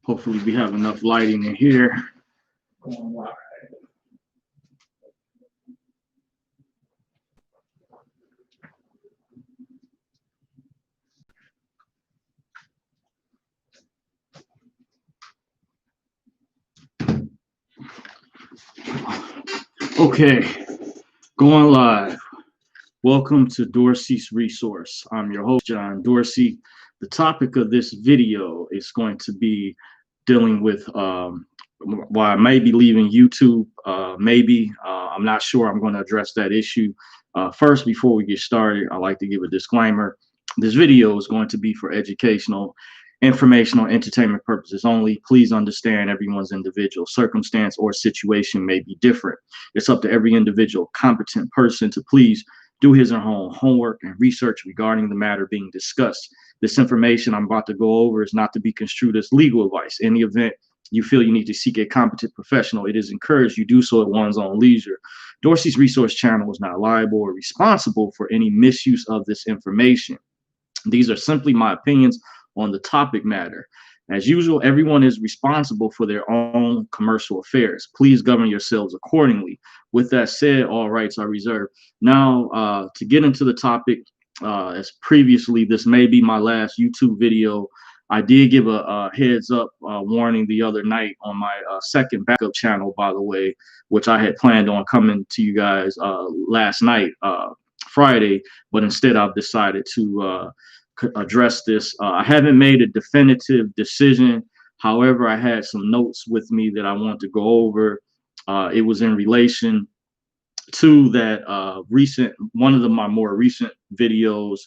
Hopefully we have enough lighting in here. Okay, going live. Welcome to Dorsey's Resource. I'm your host, John Dorsey. The topic of this video is going to be dealing with why I may be leaving YouTube. Maybe. I'm not sure. I'm going to address that issue. First, before we get started, I'd like to give a disclaimer. This video is going to be for educational, informational, entertainment purposes only. Please understand everyone's individual circumstance or situation may be different. It's up to every individual competent person to please do his or her own homework and research regarding the matter being discussed. This information I'm about to go over is not to be construed as legal advice. In the event you feel you need to seek a competent professional, it is encouraged you do so at one's own leisure. Dorsey's Resource Channel is not liable or responsible for any misuse of this information. These are simply my opinions on the topic matter. As usual, everyone is responsible for their own commercial affairs. Please govern yourselves accordingly. With that said, all rights are reserved. Now, to get into the topic, as previously, this may be my last YouTube video. I did give a heads up warning the other night on my second backup channel, by the way, which I had planned on coming to you guys last night, Friday, but instead I've decided to address this. I haven't made a definitive decision. However, I had some notes with me that I want to go over. It was in relation to that one of my more recent videos.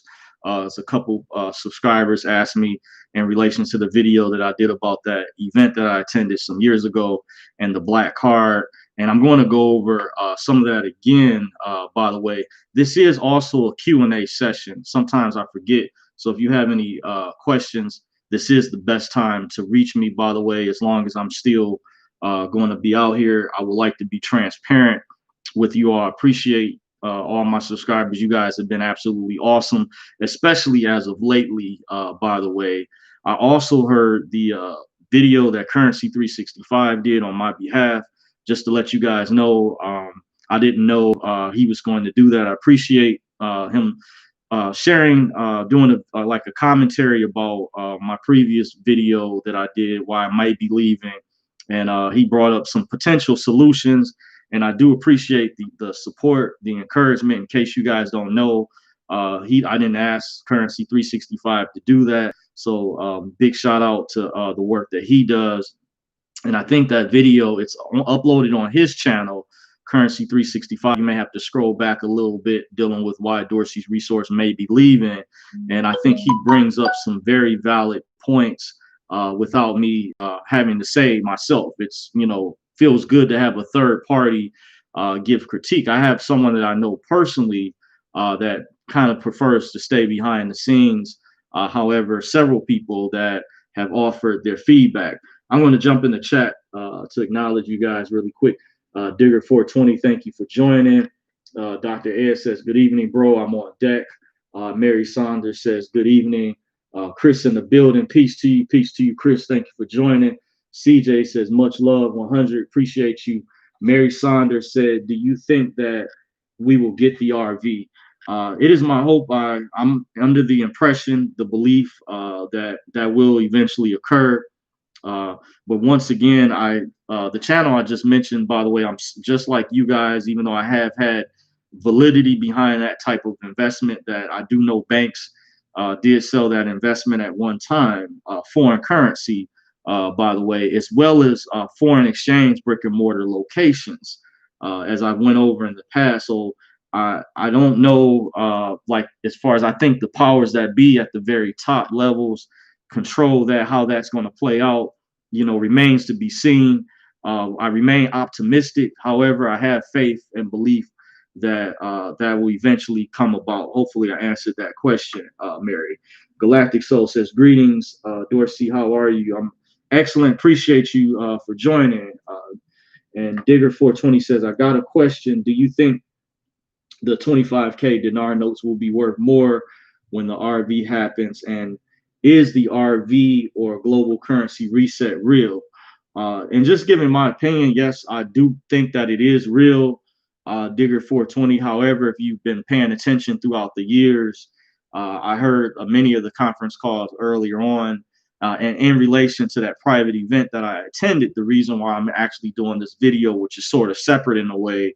As a couple subscribers asked me in relation to the video that I did about that event that I attended some years ago and the black card. And I'm going to go over some of that again. By the way, this is also a Q&A session. Sometimes I forget. So if you have any questions, this is the best time to reach me, by the way, as long as I'm still going to be out here. I would like to be transparent with you all. I appreciate all my subscribers. You guys have been absolutely awesome, especially as of lately, by the way. I also heard the video that Currency 365 did on my behalf, just to let you guys know. I didn't know he was going to do that. I appreciate him sharing, doing like a commentary about my previous video that I did, why I might be leaving. And he brought up some potential solutions. And I do appreciate the support, the encouragement. In case you guys don't know, I didn't ask Currency 365 to do that. So big shout out to the work that he does. And I think that video, it's uploaded on his channel, Currency 365. You may have to scroll back a little bit, dealing with why Dorsey's Resource may be leaving. And I think he brings up some very valid points without me having to say myself. It's, feels good to have a third party give critique. I have someone that I know personally that kind of prefers to stay behind the scenes. However, several people that have offered their feedback. I'm going to jump in the chat to acknowledge you guys really quick. Digger420, thank you for joining. Dr. Ed says, good evening, bro. I'm on deck. Mary Saunders says, good evening. Chris in the building. Peace to you, Chris. Thank you for joining. CJ says, much love, 100. Appreciate you. Mary Saunders said, do you think that we will get the RV? It is my hope. I'm under the impression, the belief that will eventually occur. But once again, the channel I just mentioned, by the way, I'm just like you guys, even though I have had validity behind that type of investment, that I do know banks did sell that investment at one time, foreign currency, by the way, as well as foreign exchange brick and mortar locations, as I went over in the past. So I don't know, like, as far as I think the powers that be at the very top levels control that, how that's going to play out, remains to be seen. I remain optimistic. However, I have faith and belief that that will eventually come about. Hopefully I answered that question, Mary. Galactic Soul says, greetings, Dorsey, how are you? I'm excellent. Appreciate you for joining. And Digger420 says, I got a question. Do you think the 25K dinar notes will be worth more when the RV happens? And is the RV or global currency reset real? And just giving my opinion, yes, I do think that it is real. Digger 420. However, if you've been paying attention throughout the years, I heard many of the conference calls earlier on, and in relation to that private event that I attended, the reason why I'm actually doing this video, which is sort of separate in a way,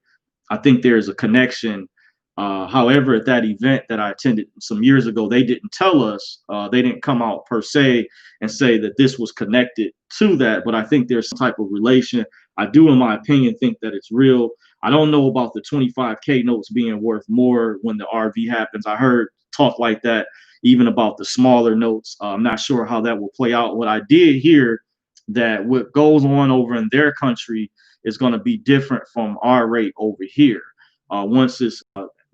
I think there's a connection. However, at that event that I attended some years ago, they didn't tell us, they didn't come out per se and say that this was connected to that, but I think there's some type of relation. I do, in my opinion, think that it's real. I don't know about the 25K notes being worth more when the RV happens. I heard talk like that, even about the smaller notes. I'm not sure how that will play out. What I did hear that what goes on over in their country is going to be different from our rate over here. Once it's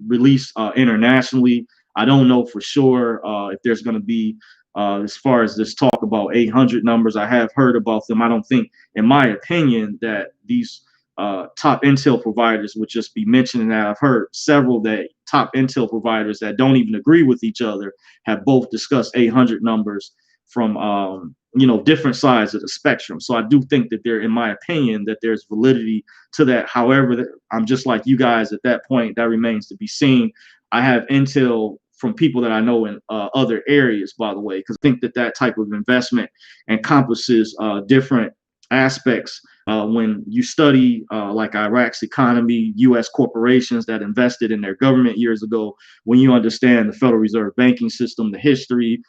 released internationally, I don't know for sure if there's going to be, as far as this talk about 800 numbers, I have heard about them. I don't think, in my opinion, that these top intel providers would just be mentioning that. I've heard several that top intel providers that don't even agree with each other have both discussed 800 numbers from different sides of the spectrum. So I do think that there, in my opinion, that there's validity to that. However, I'm just like you guys at that point. That remains to be seen. I have intel from people that I know in other areas, by the way, because I think that that type of investment encompasses different aspects. When you study like Iraq's economy, U.S. corporations that invested in their government years ago, when you understand the Federal Reserve banking system, the history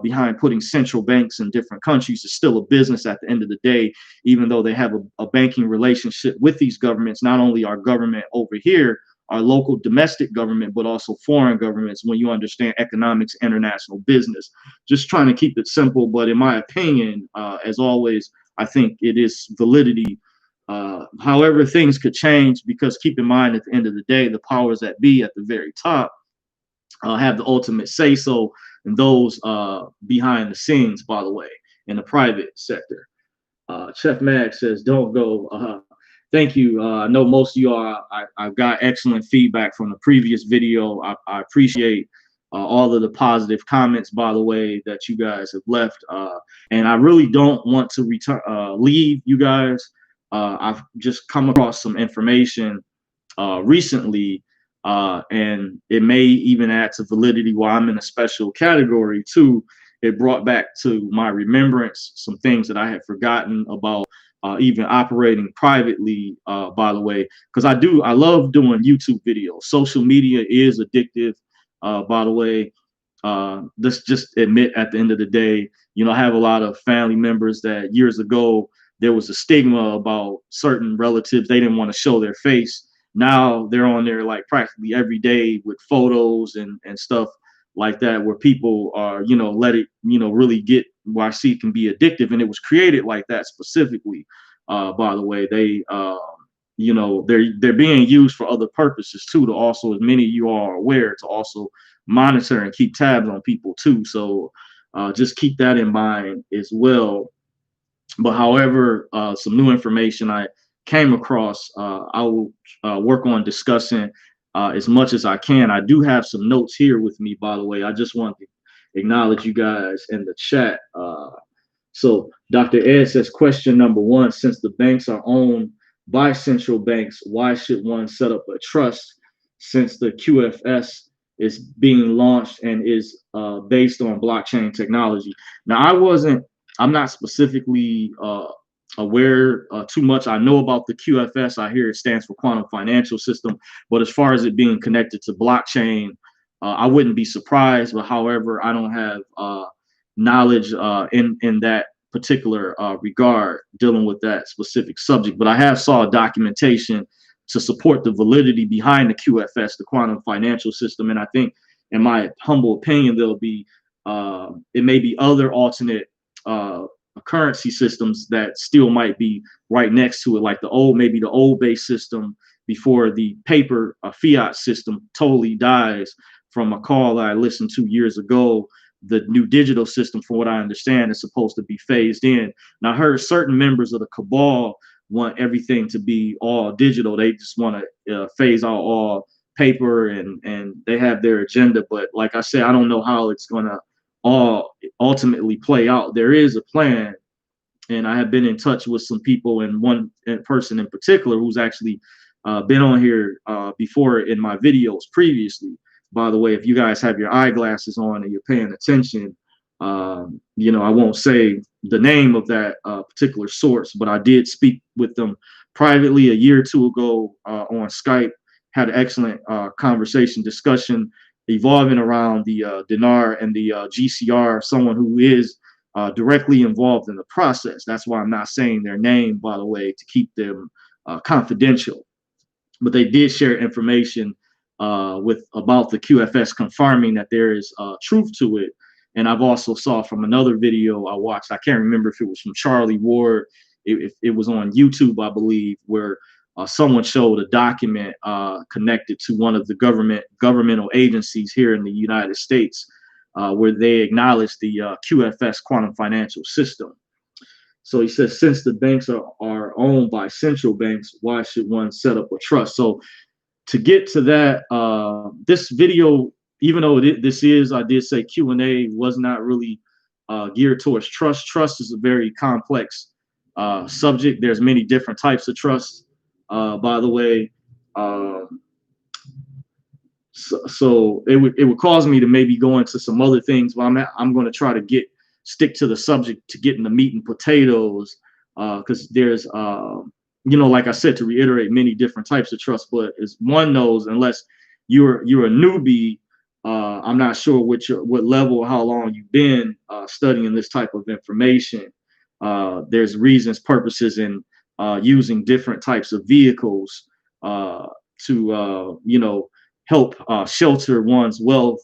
behind putting central banks in different countries, is still a business at the end of the day, even though they have a banking relationship with these governments, not only our government over here, our local domestic government, but also foreign governments, when you understand economics, international business. Just trying to keep it simple, but in my opinion, as always, I think it is validity. However, things could change, because keep in mind, at the end of the day, the powers that be at the very top have the ultimate say so, and those behind the scenes, by the way, in the private sector. Chef Mag says, don't go. Thank you. I know most of you are. I've got excellent feedback from the previous video. I appreciate all of the positive comments, by the way, that you guys have left. And I really don't want to leave you guys. I've just come across some information recently, and it may even add to validity why I'm in a special category too. It brought back to my remembrance some things that I had forgotten about, even operating privately, by the way, because I love doing YouTube videos. Social media is addictive, by the way. Let's just admit, at the end of the day, I have a lot of family members that years ago, there was a stigma about certain relatives. They didn't want to show their face. Now they're on there like practically every day with photos and stuff like that, where people are, let it, really get where I see it can be addictive. And it was created like that specifically. By the way, they're being used for other purposes too, to also, as many of you are aware, to also monitor and keep tabs on people too. So just keep that in mind as well. But however, some new information I came across, I will work on discussing as much as I can. I do have some notes here with me, by the way. I just want to acknowledge you guys in the chat. So Dr. Ed says, question number one, since the banks are owned by central banks, why should one set up a trust, since the QFS is being launched and is based on blockchain technology? Now, I'm not specifically aware too much. I know about the QFS. I hear it stands for Quantum Financial System, but as far as it being connected to blockchain, I wouldn't be surprised. But however, I don't have knowledge in that particular regard dealing with that specific subject. But I have saw documentation to support the validity behind the QFS, the Quantum Financial System, and I think, in my humble opinion, there'll be it may be other alternate currency systems that still might be right next to it, like maybe the old base system before the paper fiat system totally dies. From a call that I listened to years ago, the new digital system, from what I understand, is supposed to be phased in. And I heard certain members of the cabal want everything to be all digital. They just want to phase out all paper, and they have their agenda. But like I said, I don't know how it's going to all ultimately play out. There is a plan, and I have been in touch with some people, and one person in particular who's actually been on here before in my videos previously. By the way, if you guys have your eyeglasses on and you're paying attention, I won't say the name of that particular source, but I did speak with them privately a year or two ago on Skype. Had an excellent conversation, discussion evolving around the dinar and the GCR, someone who is directly involved in the process. That's why I'm not saying their name, by the way, to keep them confidential. But they did share information about the QFS, confirming that there is truth to it. And I've also saw from another video I watched, I can't remember if it was from Charlie Ward, it was on YouTube, I believe, where someone showed a document connected to one of the governmental agencies here in the United States, where they acknowledged the QFS quantum financial system. So he says, since the banks are owned by central banks, why should one set up a trust? So to get to that, this video, even though I did say Q&A, was not really geared towards trust. Trust is a very complex subject. There's many different types of trust, by the way. So it would cause me to maybe go into some other things, but I'm going to try to stick to the subject, to get in the meat and potatoes, because there's like I said, to reiterate, many different types of trust. But as one knows, unless you're a newbie, I'm not sure what level, how long you've been studying this type of information. There's reasons, purposes in using different types of vehicles to help shelter one's wealth,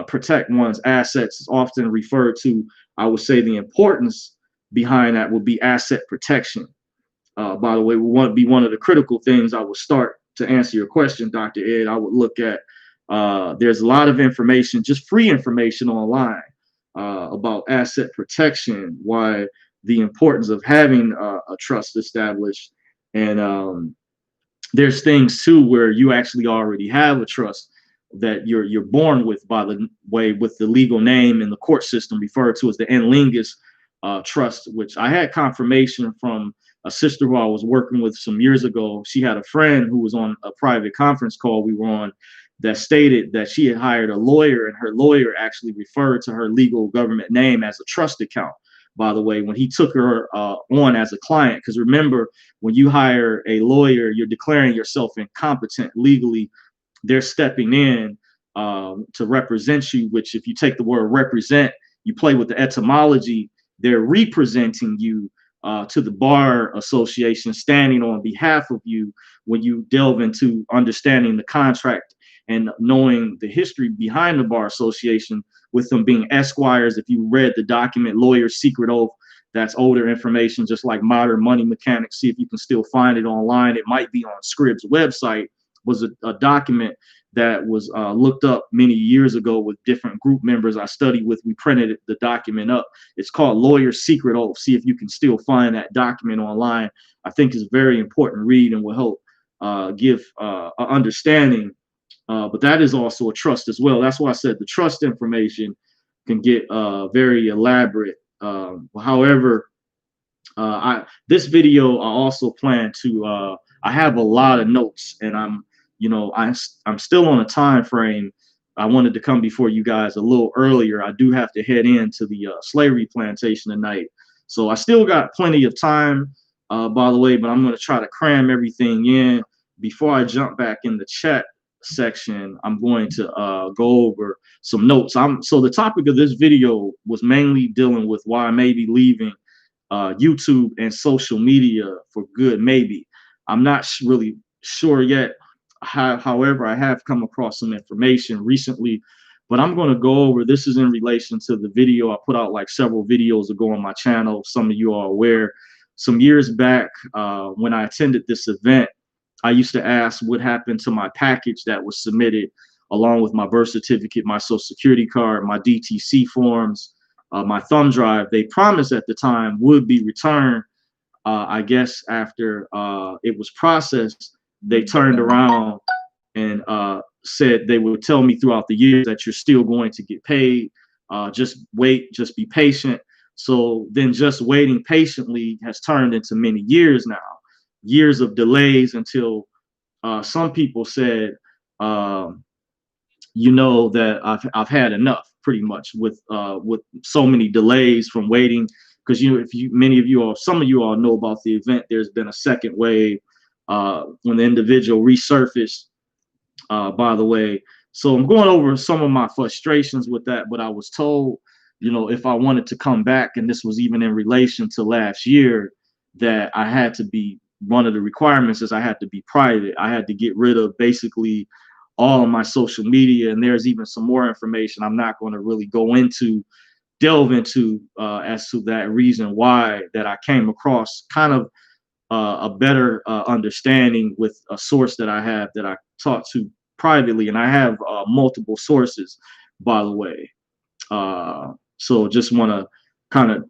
protect one's assets. Is often referred to. I would say the importance behind that would be asset protection. By the way, would be one of the critical things I would start to answer your question, Dr. Ed. I would look at, there's a lot of information, just free information online about asset protection, why the importance of having a trust established. And there's things too where you actually already have a trust that you're born with, by the way, with the legal name in the court system referred to as the en lingus trust, which I had confirmation from a sister who I was working with some years ago. She had a friend who was on a private conference call we were on that stated that she had hired a lawyer, and her lawyer actually referred to her legal government name as a trust account, by the way, when he took her on as a client. Because remember, when you hire a lawyer, you're declaring yourself incompetent legally. They're stepping in to represent you, which if you take the word represent, you play with the etymology, they're representing you to the bar association, standing on behalf of you. When you delve into understanding the contract and knowing the history behind the bar association, with them being esquires, if you read the document, lawyer's secret oath, that's older information, just like modern money mechanics. See if you can still find it online. It might be on Scrib's website. Was a document that was looked up many years ago with different group members I studied with. We printed the document up. It's called Lawyer's Secret Oath. See if you can still find that document online. I think it's a very important read and will help give an understanding. But that is also a trust as well. That's why I said the trust information can get very elaborate. However, this video, I also plan to, I have a lot of notes, and I'm still on a time frame. I wanted to come before you guys a little earlier. I do have to head into the slavery plantation tonight. So I still got plenty of time, by the way, but I'm going to try to cram everything in. Before I jump back in the chat section, I'm going to go over some notes. So the topic of this video was mainly dealing with why I may be leaving YouTube and social media for good. Maybe I'm not really sure yet. However, I have come across some information recently, but I'm going to go over. This is in relation to the video I put out like several videos ago on my channel. Some of you are aware. Some years back, when I attended this event, I used to ask what happened to my package that was submitted along with my birth certificate, my social security card, my DTC forms, my thumb drive. They promised at the time would be returned. I guess after it was processed, they turned around and said they would tell me throughout the years that you're still going to get paid. Just wait, just be patient. So then just waiting patiently has turned into many years now, years of delays until some people said, um, that I've had enough pretty much with so many delays from waiting. Because if you many of you all some of you all know about the event, there's been a second wave when the individual resurfaced, by the way. So I'm going over some of my frustrations with that, but I was told, if I wanted to come back, and this was even in relation to last year, that I had to be, one of the requirements is I had to be private. I had to get rid of basically all of my social media. And there's even some more information I'm not going to really delve into as to that reason why that I came across kind of a better understanding with a source that I have that I talk to privately, and I have multiple sources, by the way. So just want to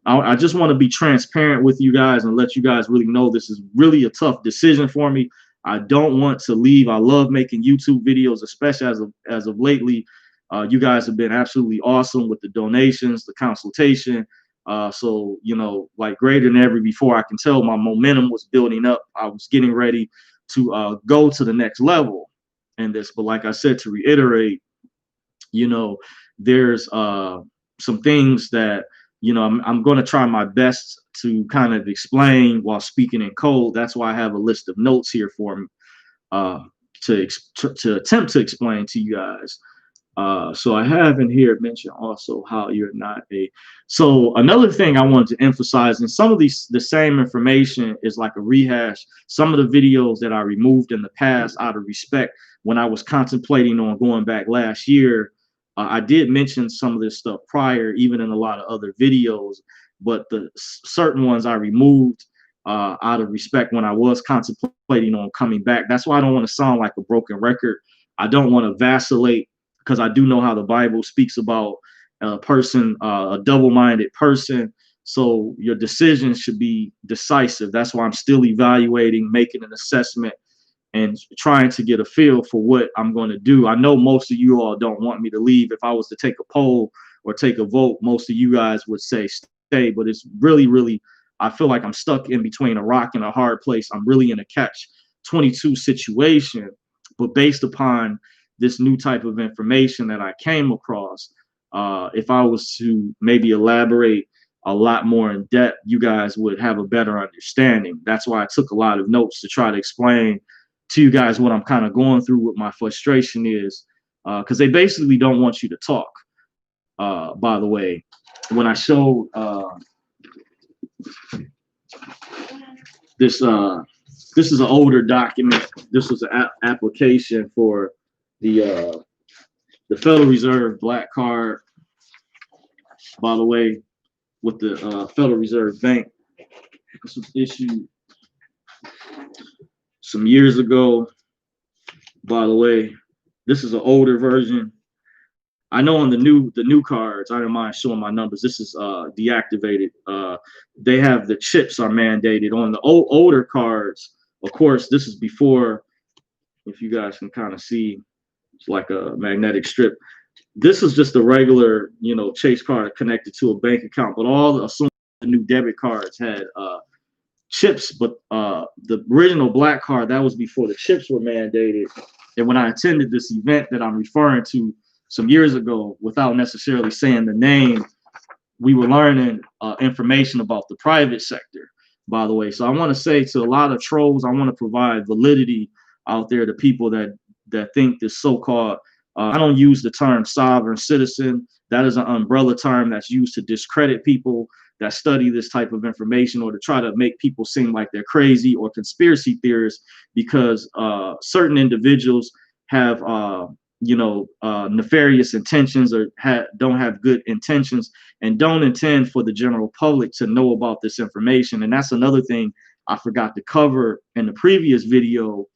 I just want to be transparent with you guys and let you guys really know this is really a tough decision for me. I don't want to leave. I love making YouTube videos, especially as of lately. You guys have been absolutely awesome with the donations, the consultation. So, like greater than ever before, I can tell my momentum was building up. I was getting ready to go to the next level in this. But like I said, to reiterate, there's some things that, I'm going to try my best to kind of explain while speaking in code. That's why I have a list of notes here for me to attempt to explain to you guys. So I have in here mentioned also how you're not a. So another thing I wanted to emphasize, and some of the same information is like a rehash. Some of the videos that I removed in the past out of respect when I was contemplating on going back last year, I did mention some of this stuff prior, even in a lot of other videos, but the certain ones I removed out of respect when I was contemplating on coming back. That's why I don't want to sound like a broken record. I don't want to vacillate, because I do know how the Bible speaks about a person, a double-minded person. So your decisions should be decisive. That's why I'm still evaluating, making an assessment, and trying to get a feel for what I'm going to do. I know most of you all don't want me to leave. If I was to take a poll or take a vote, most of you guys would say stay, but it's really, really, I feel like I'm stuck in between a rock and a hard place. I'm really in a catch-22 situation, but based upon this new type of information that I came across, if I was to maybe elaborate a lot more in depth, you guys would have a better understanding. That's why I took a lot of notes to try to explain to you guys what I'm kind of going through, what my frustration is, because they basically don't want you to talk. By the way, when I showed this is an older document. This was an application for the Federal Reserve black card, by the way, with the Federal Reserve Bank. This was issued some years ago, by the way. This is an older version. I know on the new cards, I don't mind showing my numbers. This is deactivated. They have the chips are mandated. On the older cards, of course, this is before, if you guys can kind of see, it's like a magnetic strip. This is just a regular, Chase card connected to a bank account, but some of the new debit cards had chips, but the original black card, that was before the chips were mandated. And when I attended this event that I'm referring to some years ago, without necessarily saying the name, we were learning information about the private sector, by the way. So I want to say to a lot of trolls, I want to provide validity out there to people that think this so-called, I don't use the term sovereign citizen. That is an umbrella term that's used to discredit people that study this type of information, or to try to make people seem like they're crazy or conspiracy theorists, because certain individuals have nefarious intentions, or don't have good intentions, and don't intend for the general public to know about this information. And that's another thing I forgot to cover in the previous video,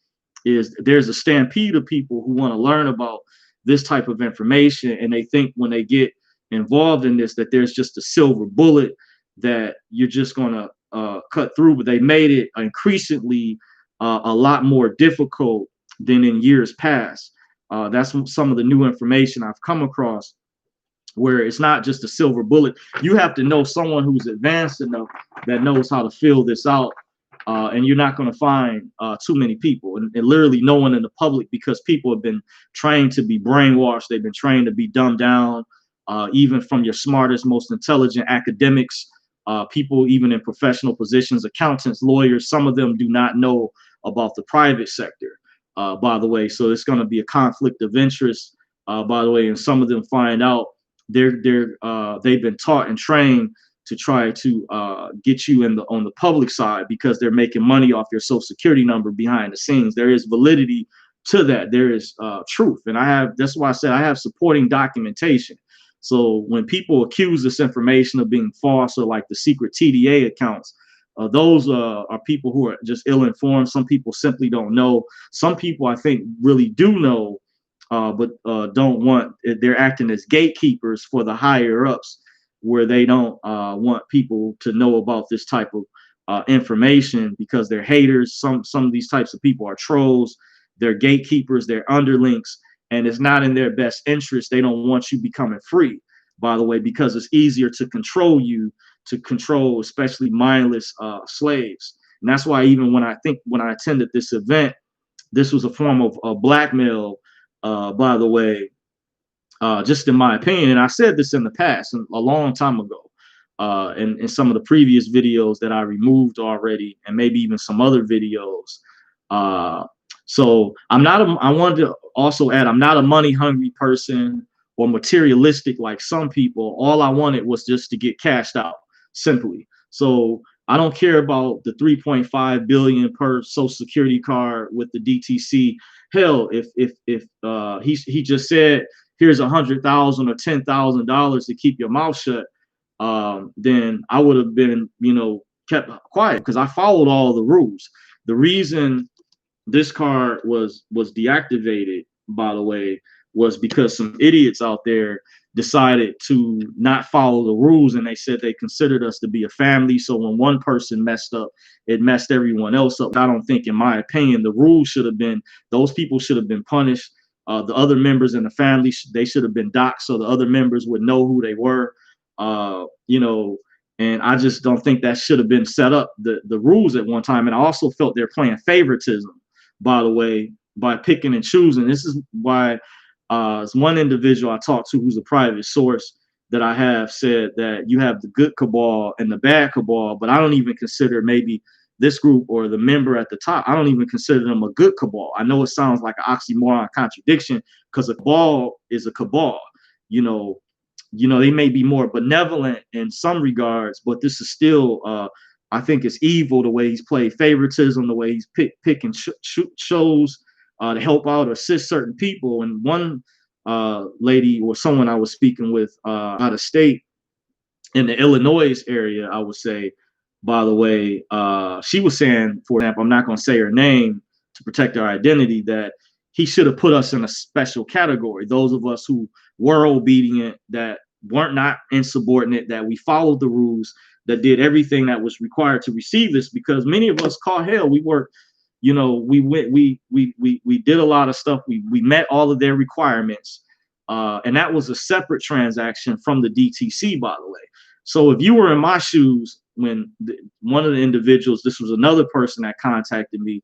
is there's a stampede of people who want to learn about this type of information, and they think when they get involved in this that there's just a silver bullet that you're just going to cut through. But they made it increasingly a lot more difficult than in years past. That's some of the new information I've come across. where it's not just a silver bullet. You have to know someone who's advanced enough that knows how to fill this out. And you're not going to find too many people, and literally no one in the public, because people have been trained to be brainwashed. They've been trained to be dumbed down, even from your smartest, most intelligent academics, people even in professional positions, accountants, lawyers. Some of them do not know about the private sector, by the way. So it's going to be a conflict of interest, by the way. And some of them find out they've been taught and trained to try to get you on the public side, because they're making money off your social security number behind the scenes. There is validity to that. There is truth. And that's why I said I have supporting documentation. So when people accuse this information of being false, or like the secret TDA accounts, those are people who are just ill-informed. Some people simply don't know. Some people, I think, really do know, but don't want. They're acting as gatekeepers for the higher ups, where they don't want people to know about this type of information, because they're haters. Some of these types of people are trolls. They're gatekeepers. They're underlinks, and it's not in their best interest. They don't want you becoming free, by the way, because it's easier to control you, to control especially mindless slaves. And that's why even when I attended this event, this was a form of blackmail, by the way, just in my opinion. And I said this in the past, a long time ago, in some of the previous videos that I removed already, and maybe even some other videos. So I wanted to also add, I'm not a money hungry person or materialistic like some people. All I wanted was just to get cashed out, simply. So I don't care about the 3.5 billion per social security card with the DTC. Hell, if he just said, here's $100,000 or $10,000 to keep your mouth shut, then I would have been, kept quiet, because I followed all the rules. The reason this card was deactivated, by the way, was because some idiots out there decided to not follow the rules, and they said they considered us to be a family. So when one person messed up, it messed everyone else up. I don't think, in my opinion, the rules should have been, those people should have been punished. The other members in the family, they should have been doxxed, so the other members would know who they were. And I just don't think that should have been set up, the rules at one time. And I also felt they're playing favoritism, by the way, by picking and choosing. This is why it's one individual I talked to, who's a private source, that I have said that you have the good cabal and the bad cabal, but I don't even consider maybe this group or the member at the top, I don't even consider them a good cabal. I know it sounds like an oxymoron contradiction, because a cabal is a cabal. They may be more benevolent in some regards, but this is still, I think it's evil, the way he's played favoritism, the way he's picking shows to help out or assist certain people. And one lady, or someone I was speaking with out of state in the Illinois area, I would say, by the way, she was saying, for example, I'm not going to say her name to protect her identity, that he should have put us in a special category. Those of us who were obedient, that weren't not insubordinate, that we followed the rules, that did everything that was required to receive this, because many of us caught hell. We worked, we did a lot of stuff. We met all of their requirements. And that was a separate transaction from the DTC, by the way. So if you were in my shoes, when one of the individuals, this was another person that contacted me,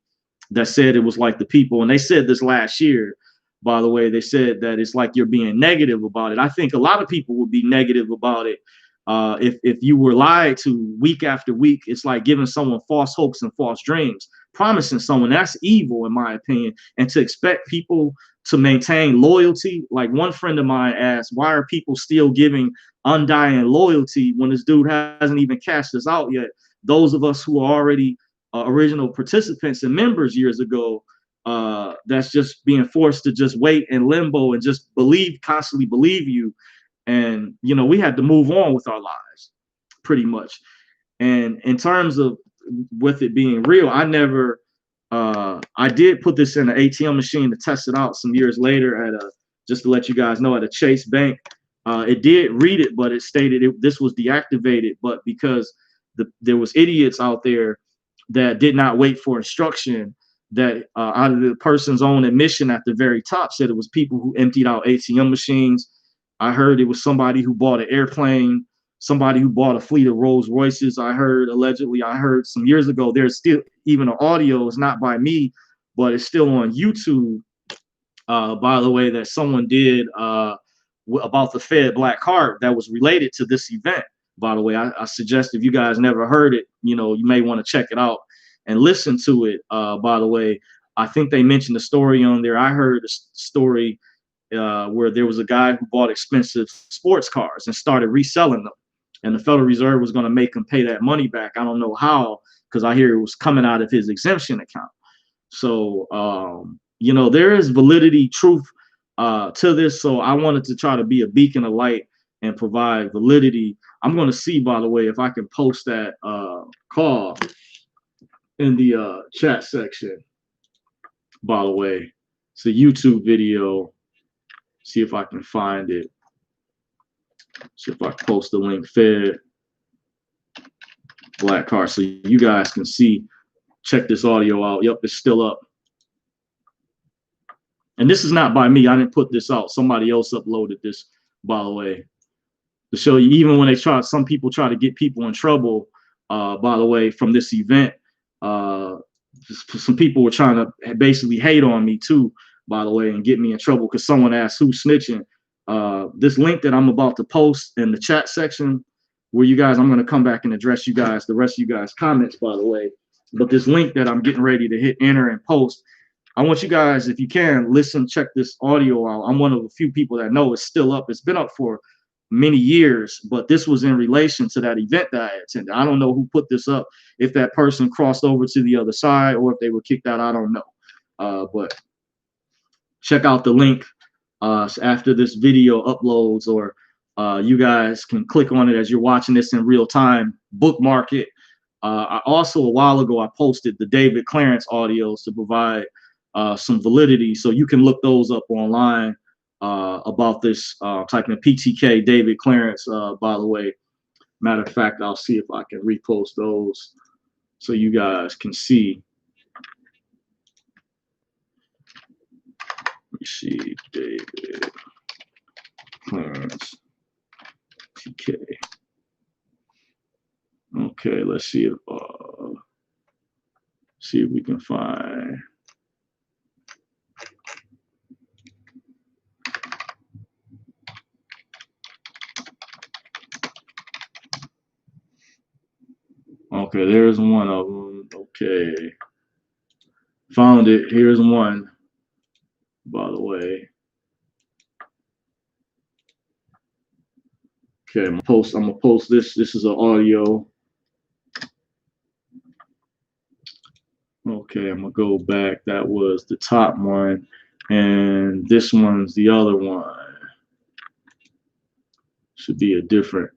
that said it was like the people, and they said this last year, by the way, they said that it's like you're being negative about it. I think a lot of people would be negative about it if you were lied to week after week. It's like giving someone false hopes and false dreams, promising someone. That's evil, in my opinion. And to expect people to maintain loyalty, like one friend of mine asked, why are people still giving undying loyalty when this dude hasn't even cashed us out yet? Those of us who are already original participants and members years ago, that's just being forced to just wait in limbo and just constantly believe you. And, we had to move on with our lives, pretty much. And in terms of with it being real, I did put this in an ATM machine to test it out some years later just to let you guys know, at a Chase Bank. It did read it, but it stated this was deactivated. But because there was idiots out there that did not wait for instruction, that out of the person's own admission at the very top said it was people who emptied out ATM machines I heard it was somebody who bought an airplane, somebody who bought a fleet of Rolls Royces. I heard allegedly, I heard some years ago, there's still even an audio, it's not by me, but it's still on YouTube, by the way, that someone did about the Fed black card that was related to this event. By the way, I suggest if you guys never heard it, you know, you may want to check it out and listen to it. By the way, I think they mentioned the story on there. I heard a story where there was a guy who bought expensive sports cars and started reselling them, and the Federal Reserve was going to make him pay that money back. I don't know how, because I hear it was coming out of his exemption account. So, you know, there is validity, truth to this. So I wanted to try to be a beacon of light and provide validity. I'm going to see, by the way, if I can post that call in the chat section. By the way, it's a YouTube video. See if I can find it. See if I can post the link. Fed black car, so you guys can see. Check this audio out. Yep, it's still up. And this is not by me. I didn't put this out. Somebody else uploaded this, by the way, to show you. Even when they try, some people try to get people in trouble. By the way, from this event, some people were trying to basically hate on me too, by the way, and get me in trouble because someone asked who's snitching. This link that I'm about to post in the chat section, where you guys, I'm going to come back and address you guys, the rest of you guys' comments, by the way. But this link that I'm getting ready to hit enter and post, I want you guys, if you can, listen, check this audio out. I'm one of the few people that know it's still up. It's been up for many years, but this was in relation to that event that I attended. I don't know who put this up, if that person crossed over to the other side or if they were kicked out. I don't know. But check out the link after this video uploads, or you guys can click on it as you're watching this in real time, bookmark it. I also, a while ago, I posted the David Clarence audios to provide some validity, so you can look those up online about this. Type in PTK David Clarence, by the way. Matter of fact, I'll see if I can repost those so you guys can see. Let me see, David Clarence, TK. Okay, let's see if we can find. Okay, there's one of them. Okay, found it. Here's one, by the way. Okay, I'm gonna post this. This is an audio. Okay, I'm gonna go back. That was the top one, and this one's the other one. Should be a different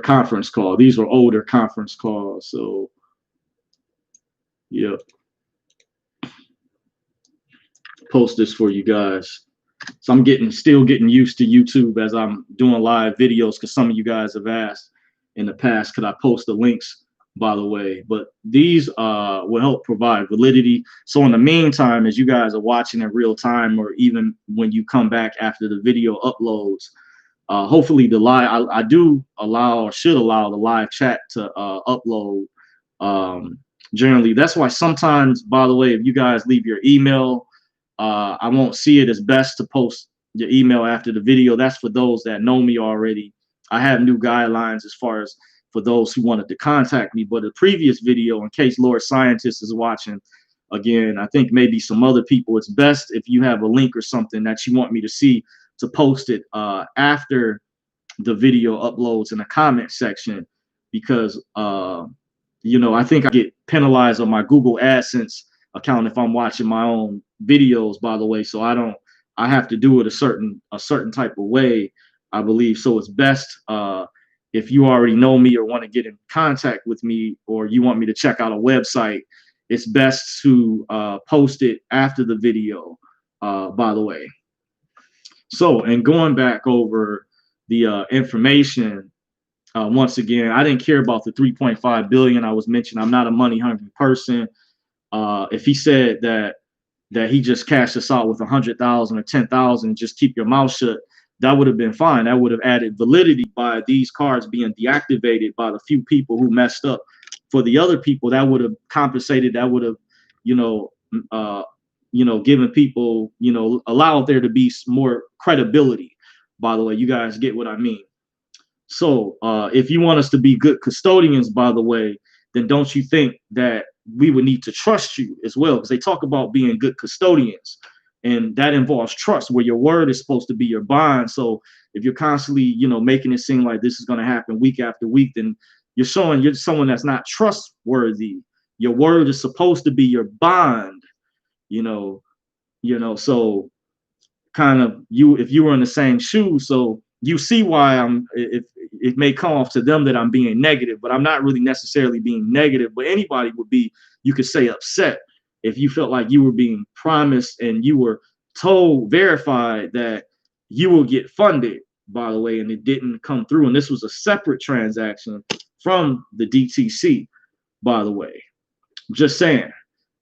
conference call. These were older conference calls, so yep. Post this for you guys. So I'm still getting used to YouTube as I'm doing live videos, because some of you guys have asked in the past, could I post the links, by the way. But these will help provide validity. So in the meantime, as you guys are watching in real time, or even when you come back after the video uploads, hopefully the live, I do allow, or should allow, the live chat to upload. Generally, that's why sometimes, by the way, if you guys leave your email, I won't see it as best to post your email after the video. That's for those that know me already. I have new guidelines as far as for those who wanted to contact me. But the previous video, in case Lord Scientist is watching, again, I think maybe some other people, it's best if you have a link or something that you want me to see, to post it after the video uploads in the comment section, because you know, I think I get penalized on my Google AdSense account if I'm watching my own videos, by the way. So I have to do it a certain type of way, I believe. So it's best if you already know me or want to get in contact with me, or you want me to check out a website, it's best to post it after the video, by the way. So, and going back over the information, once again, I didn't care about the 3.5 billion I was mentioning. I'm not a money hungry person. If he said that he just cashed us out with 100,000 or 10,000, just keep your mouth shut, that would have been fine. That would have added validity by these cards being deactivated by the few people who messed up. For the other people, that would have compensated. That would have, you know, given people, allowed there to be more credibility. By the way, you guys get what I mean. So if you want us to be good custodians, by the way, then don't you think that we would need to trust you as well? Because they talk about being good custodians, and that involves trust, where your word is supposed to be your bond. So if you're constantly, making it seem like this is going to happen week after week, then you're showing you're someone that's not trustworthy. Your word is supposed to be your bond, so kind of if you were in the same shoes, so you see why it may come off to them that I'm being negative, but I'm not really necessarily being negative. But anybody would be, you could say, upset if you felt like you were being promised and you were told, verified that you will get funded, by the way, and it didn't come through. And this was a separate transaction from the DTC, by the way. Just saying.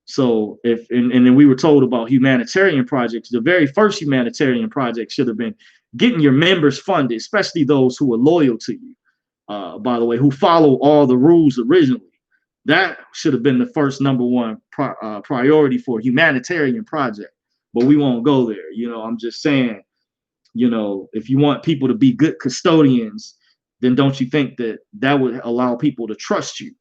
So and then we were told about humanitarian projects. The very first humanitarian project should have been getting your members funded, especially those who are loyal to you, by the way, who follow all the rules originally. That should have been the first number one priority for a humanitarian project. But we won't go there. I'm just saying, if you want people to be good custodians, then don't you think that would allow people to trust you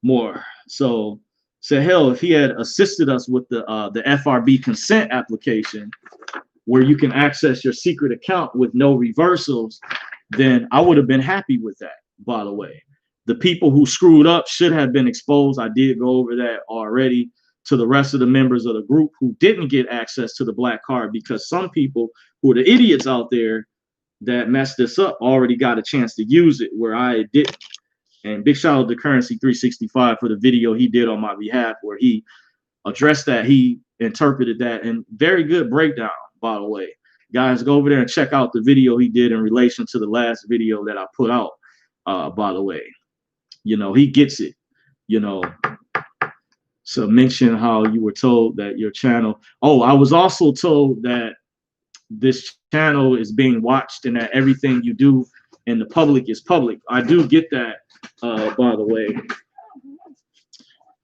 more? So hell, if he had assisted us with the FRB consent application, where you can access your secret account with no reversals, then I would have been happy with that, by the way. The people who screwed up should have been exposed. I did go over that already to the rest of the members of the group who didn't get access to the black card, because some people who are the idiots out there that messed this up already got a chance to use it where I didn't. And big shout out to Currency 365 for the video he did on my behalf, where he addressed that. He interpreted that, and very good breakdown, by the way. Guys, go over there and check out the video he did in relation to the last video that I put out, by the way. He gets it, So mention how you were told that your channel. Oh, I was also told that this channel is being watched and that everything you do in the public is public. I do get that, by the way.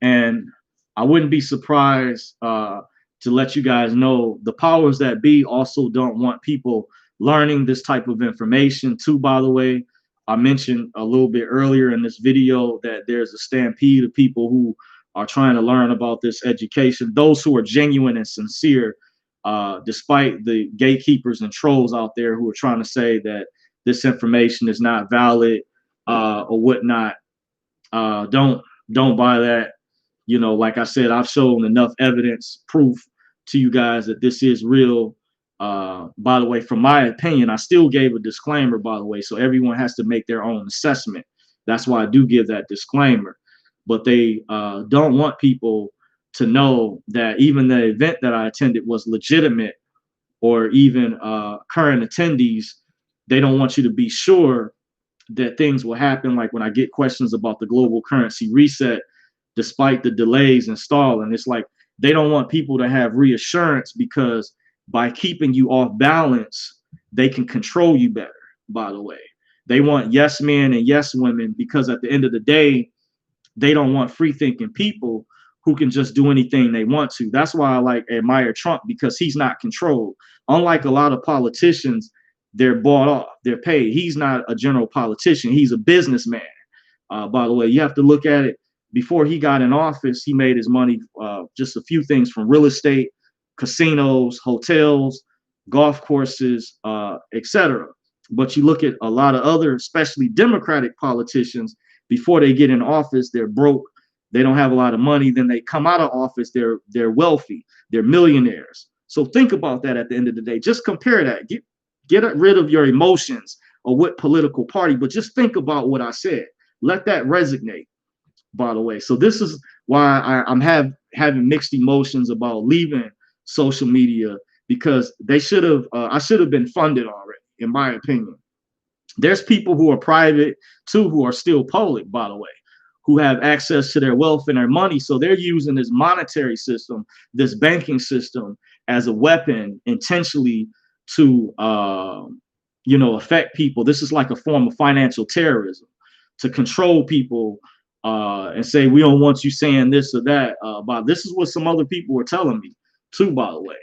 And I wouldn't be surprised to let you guys know the powers that be also don't want people learning this type of information too, by the way. I mentioned a little bit earlier in this video that there's a stampede of people who are trying to learn about this education. Those who are genuine and sincere, despite the gatekeepers and trolls out there who are trying to say that this information is not valid or whatnot. Don't buy that. Like I said, I've shown enough evidence, proof to you guys that this is real. By the way, from my opinion, I still gave a disclaimer, by the way, so everyone has to make their own assessment. That's why I do give that disclaimer. But they don't want people to know that even the event that I attended was legitimate, or even current attendees. They don't want you to be sure that things will happen. Like when I get questions about the global currency reset, despite the delays and stalling, it's like they don't want people to have reassurance, because by keeping you off balance, they can control you better, by the way. They want yes men and yes women, because at the end of the day, they don't want free thinking people who can just do anything they want to. That's why I admire Trump, because he's not controlled. Unlike a lot of politicians, they're bought off, they're paid. He's not a general politician. He's a businessman. By the way, you have to look at it. Before he got in office, he made his money just a few things from real estate, casinos, hotels, golf courses, etc. But you look at a lot of other, especially Democratic politicians, before they get in office, they're broke. They don't have a lot of money. Then they come out of office, they're wealthy, they're millionaires. So think about that at the end of the day. Just compare that. Get rid of your emotions or what political party, but just think about what I said. Let that resonate, by the way. So this is why I'm having mixed emotions about leaving social media, because they should have, I should have been funded already, in my opinion. There's people who are private too, who are still public, by the way, who have access to their wealth and their money. So they're using this monetary system, this banking system, as a weapon intentionally to affect people. This is like a form of financial terrorism, to control people and say we don't want you saying this or that. But this is what some other people were telling me too, by the way,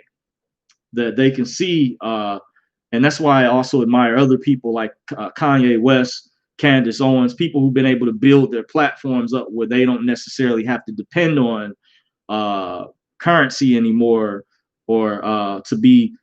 that they can see. And that's why I also admire other people like Kanye West, Candace Owens, people who've been able to build their platforms up where they don't necessarily have to depend on currency anymore, or to be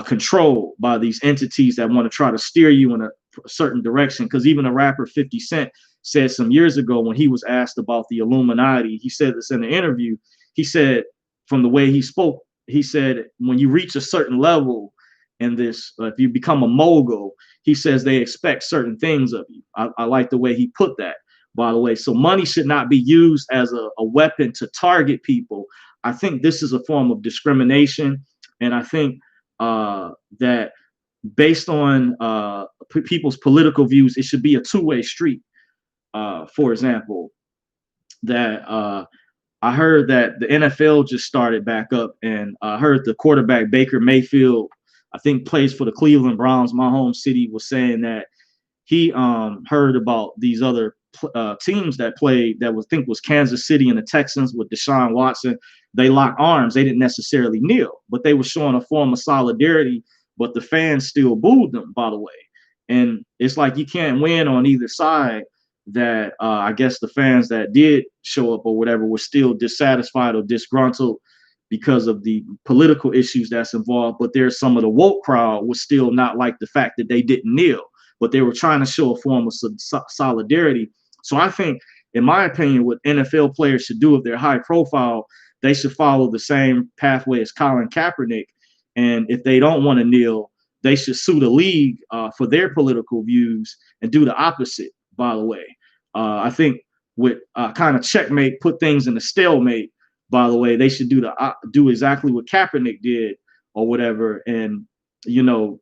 controlled by these entities that want to try to steer you in a certain direction. Because even a rapper 50 Cent said some years ago, when he was asked about the Illuminati, he said this in an interview. He said, from the way he spoke, he said, when you reach a certain level in this, if you become a mogul, he says they expect certain things of you. I like the way he put that, by the way. So money should not be used as a weapon to target people. I think this is a form of discrimination. And I think that based on people's political views, it should be a two-way street. For example, that I heard that the NFL just started back up, and I heard the quarterback Baker Mayfield, I think plays for the Cleveland Browns, my home city, was saying that he heard about these other teams that played, that was, I think was Kansas City and the Texans with Deshaun Watson. They locked arms. They didn't necessarily kneel, but they were showing a form of solidarity, but the fans still booed them, by the way. And it's like you can't win on either side. That I guess the fans that did show up or whatever were still dissatisfied or disgruntled because of the political issues that's involved. But there's some of the woke crowd was still not like the fact that they didn't kneel, but they were trying to show a form of solidarity. So I think, in my opinion, what NFL players should do if they're high profile, they should follow the same pathway as Colin Kaepernick. And if they don't want to kneel, they should sue the league for their political views and do the opposite, by the way. I think with kind of checkmate, put things in a stalemate, by the way, they should do exactly what Kaepernick did or whatever, and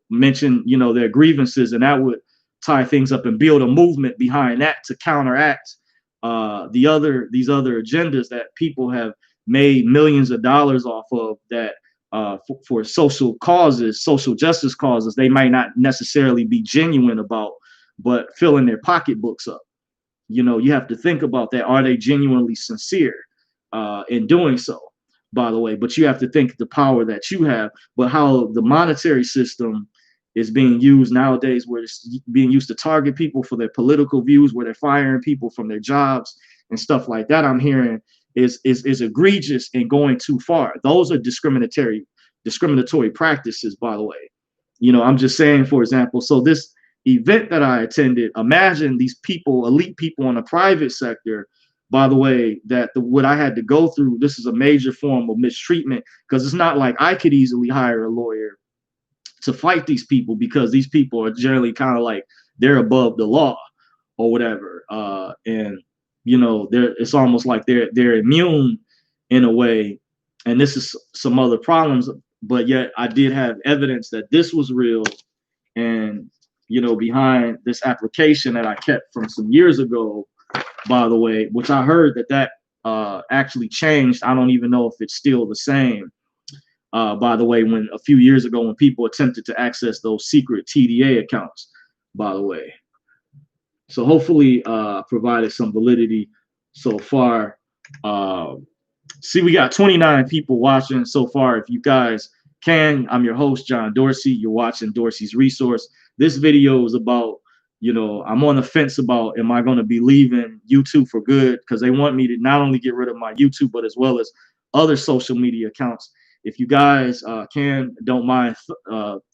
mention their grievances, and that would tie things up and build a movement behind that to counteract these other agendas that people have made millions of dollars off of, that for social causes, social justice causes, they might not necessarily be genuine about, but filling their pocketbooks up. You have to think about that. Are they genuinely sincere in doing so, by the way? But you have to think the power that you have, but how the monetary system is being used nowadays, where it's being used to target people for their political views, where they're firing people from their jobs and stuff like that, I'm hearing is egregious and going too far. Those are discriminatory practices, by the way. I'm just saying, for example, so this event that I attended, imagine these people, elite people in the private sector, by the way, that what I had to go through, this is a major form of mistreatment, because it's not like I could easily hire a lawyer to fight these people, because these people are generally kind of like they're above the law or whatever. And it's almost like they're immune in a way. And this is some other problems, but yet I did have evidence that this was real. And behind this application that I kept from some years ago, by the way, which I heard that actually changed. I don't even know if it's still the same. By the way, when a few years ago, when people attempted to access those secret TDA accounts, by the way. So hopefully provided some validity so far. See, we got 29 people watching so far. If you guys can, I'm your host, John Dorsey. You're watching Dorsey's Resource. This video is about, I'm on the fence about, am I going to be leaving YouTube for good? Because they want me to not only get rid of my YouTube, but as well as other social media accounts. If you guys don't mind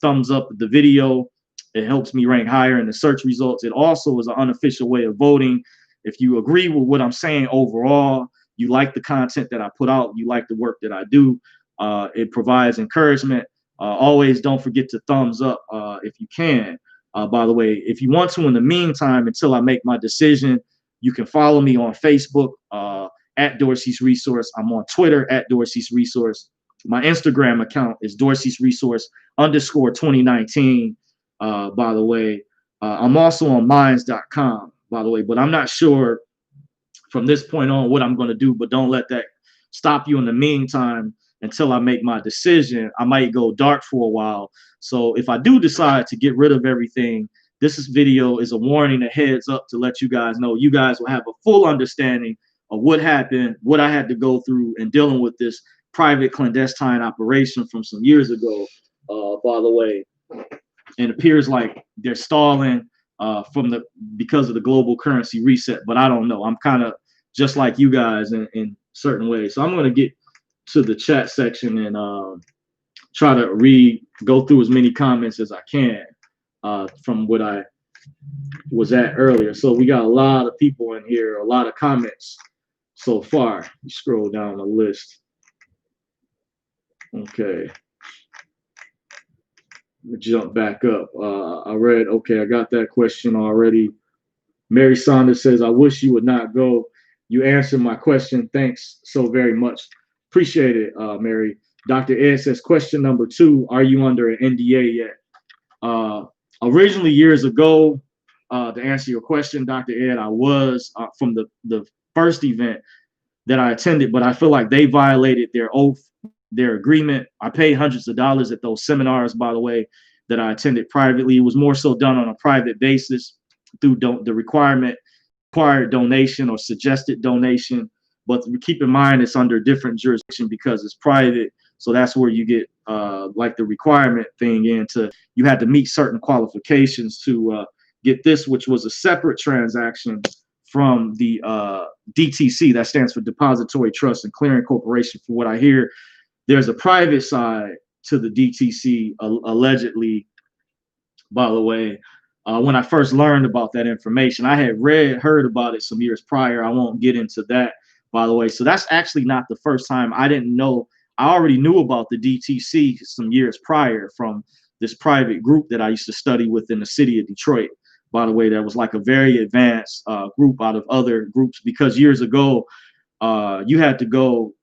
thumbs up the video. It helps me rank higher in the search results. It also is an unofficial way of voting. If you agree with what I'm saying overall, you like the content that I put out, you like the work that I do, it provides encouragement. Always don't forget to thumbs up if you can. By the way, if you want to, in the meantime, until I make my decision, you can follow me on Facebook at Dorsey's Resource. I'm on Twitter at Dorsey's Resource. My Instagram account is Dorsey's Resource _2019. By the way, I'm also on minds.com, by the way, but I'm not sure from this point on what I'm going to do, but don't let that stop you in the meantime. until I make my decision. I might go dark for a while. So if I do decide to get rid of everything, video is a warning, a heads up to let you guys know. You guys will have a full understanding of what happened, what I had to go through in dealing with this private clandestine operation from some years ago, by the way. And it appears like they're stalling because of the global currency reset, but I don't know. I'm kind of just like you guys in certain ways. So I'm going to get to the chat section and try to go through as many comments as I can from what I was at earlier. So we got a lot of people in here, a lot of comments so far. You scroll down the list. Okay. Jump back up. I read, okay, I got that question already. Mary Saunders says, I wish you would not go. You answered my question. Thanks so very much. Appreciate it, Mary. Dr. Ed says, question number 2, are you under an NDA yet? Originally, years ago, to answer your question, Dr. Ed, I was from the first event that I attended, but I feel like they violated their oath, their agreement. I paid hundreds of dollars at those seminars, by the way, that I attended privately. It was more so done on a private basis through the required donation or suggested donation. But keep in mind, it's under different jurisdiction because it's private. So that's where you get like the requirement thing into. You had to meet certain qualifications to get this, which was a separate transaction from the DTC, that stands for Depository Trust and Clearing Corporation. For what I hear, there's a private side to the DTC, allegedly, by the way. When I first learned about that information, I had heard about it some years prior. I won't get into that, by the way. So that's actually not the first time. I didn't know. I already knew about the DTC some years prior from this private group that I used to study with in the city of Detroit. By the way, that was like a very advanced group out of other groups, because years ago, you had to go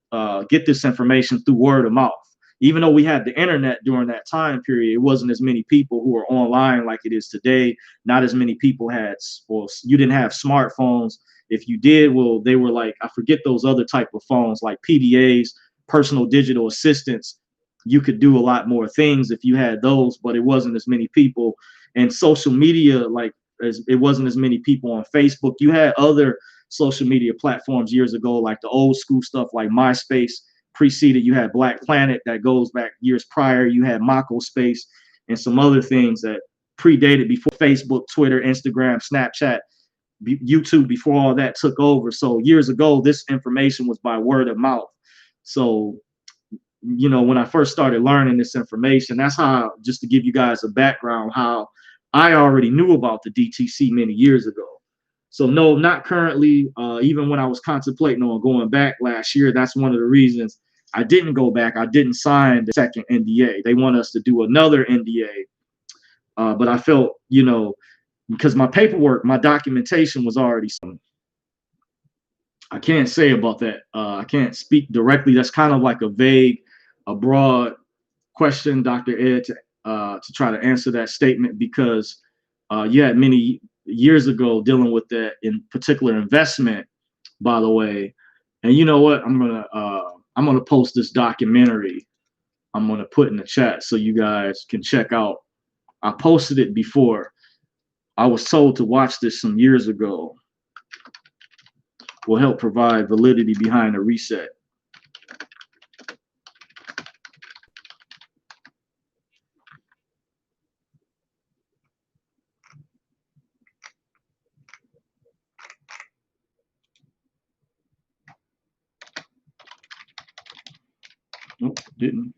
get this information through word of mouth. Even though we had the internet during that time period, it wasn't as many people who were online like it is today. Not as many people had, well, you didn't have smartphones. If you did, well, they were like, I forget those other type of phones, like PDAs, personal digital assistants. You could do a lot more things if you had those, but it wasn't as many people. And social media, like, it wasn't as many people on Facebook. You had other social media platforms years ago, like the old school stuff like MySpace. Preceded, you had Black Planet that goes back years prior. You had Mako Space and some other things that predated before Facebook, Twitter, Instagram, Snapchat, YouTube, before all that took over. So years ago, this information was by word of mouth. So, you know, when I first started learning this information, that's how, just to give you guys a background, how I already knew about the DTC many years ago. So no, not currently. Even when I was contemplating on going back last year, that's one of the reasons I didn't go back. I didn't sign the second NDA. They want us to do another NDA. But I felt, you know, because my paperwork, my documentation was already some. I can't say about that. I can't speak directly. That's kind of like a broad question, Dr. Ed, to try to answer that statement, because you had many years ago dealing with that in particular investment, by the way. And you know what? I'm gonna post this documentary. I'm gonna put in the chat so you guys can check out. I posted it before. I was told to watch this some years ago. Will help provide validity behind the reset. Nope, didn't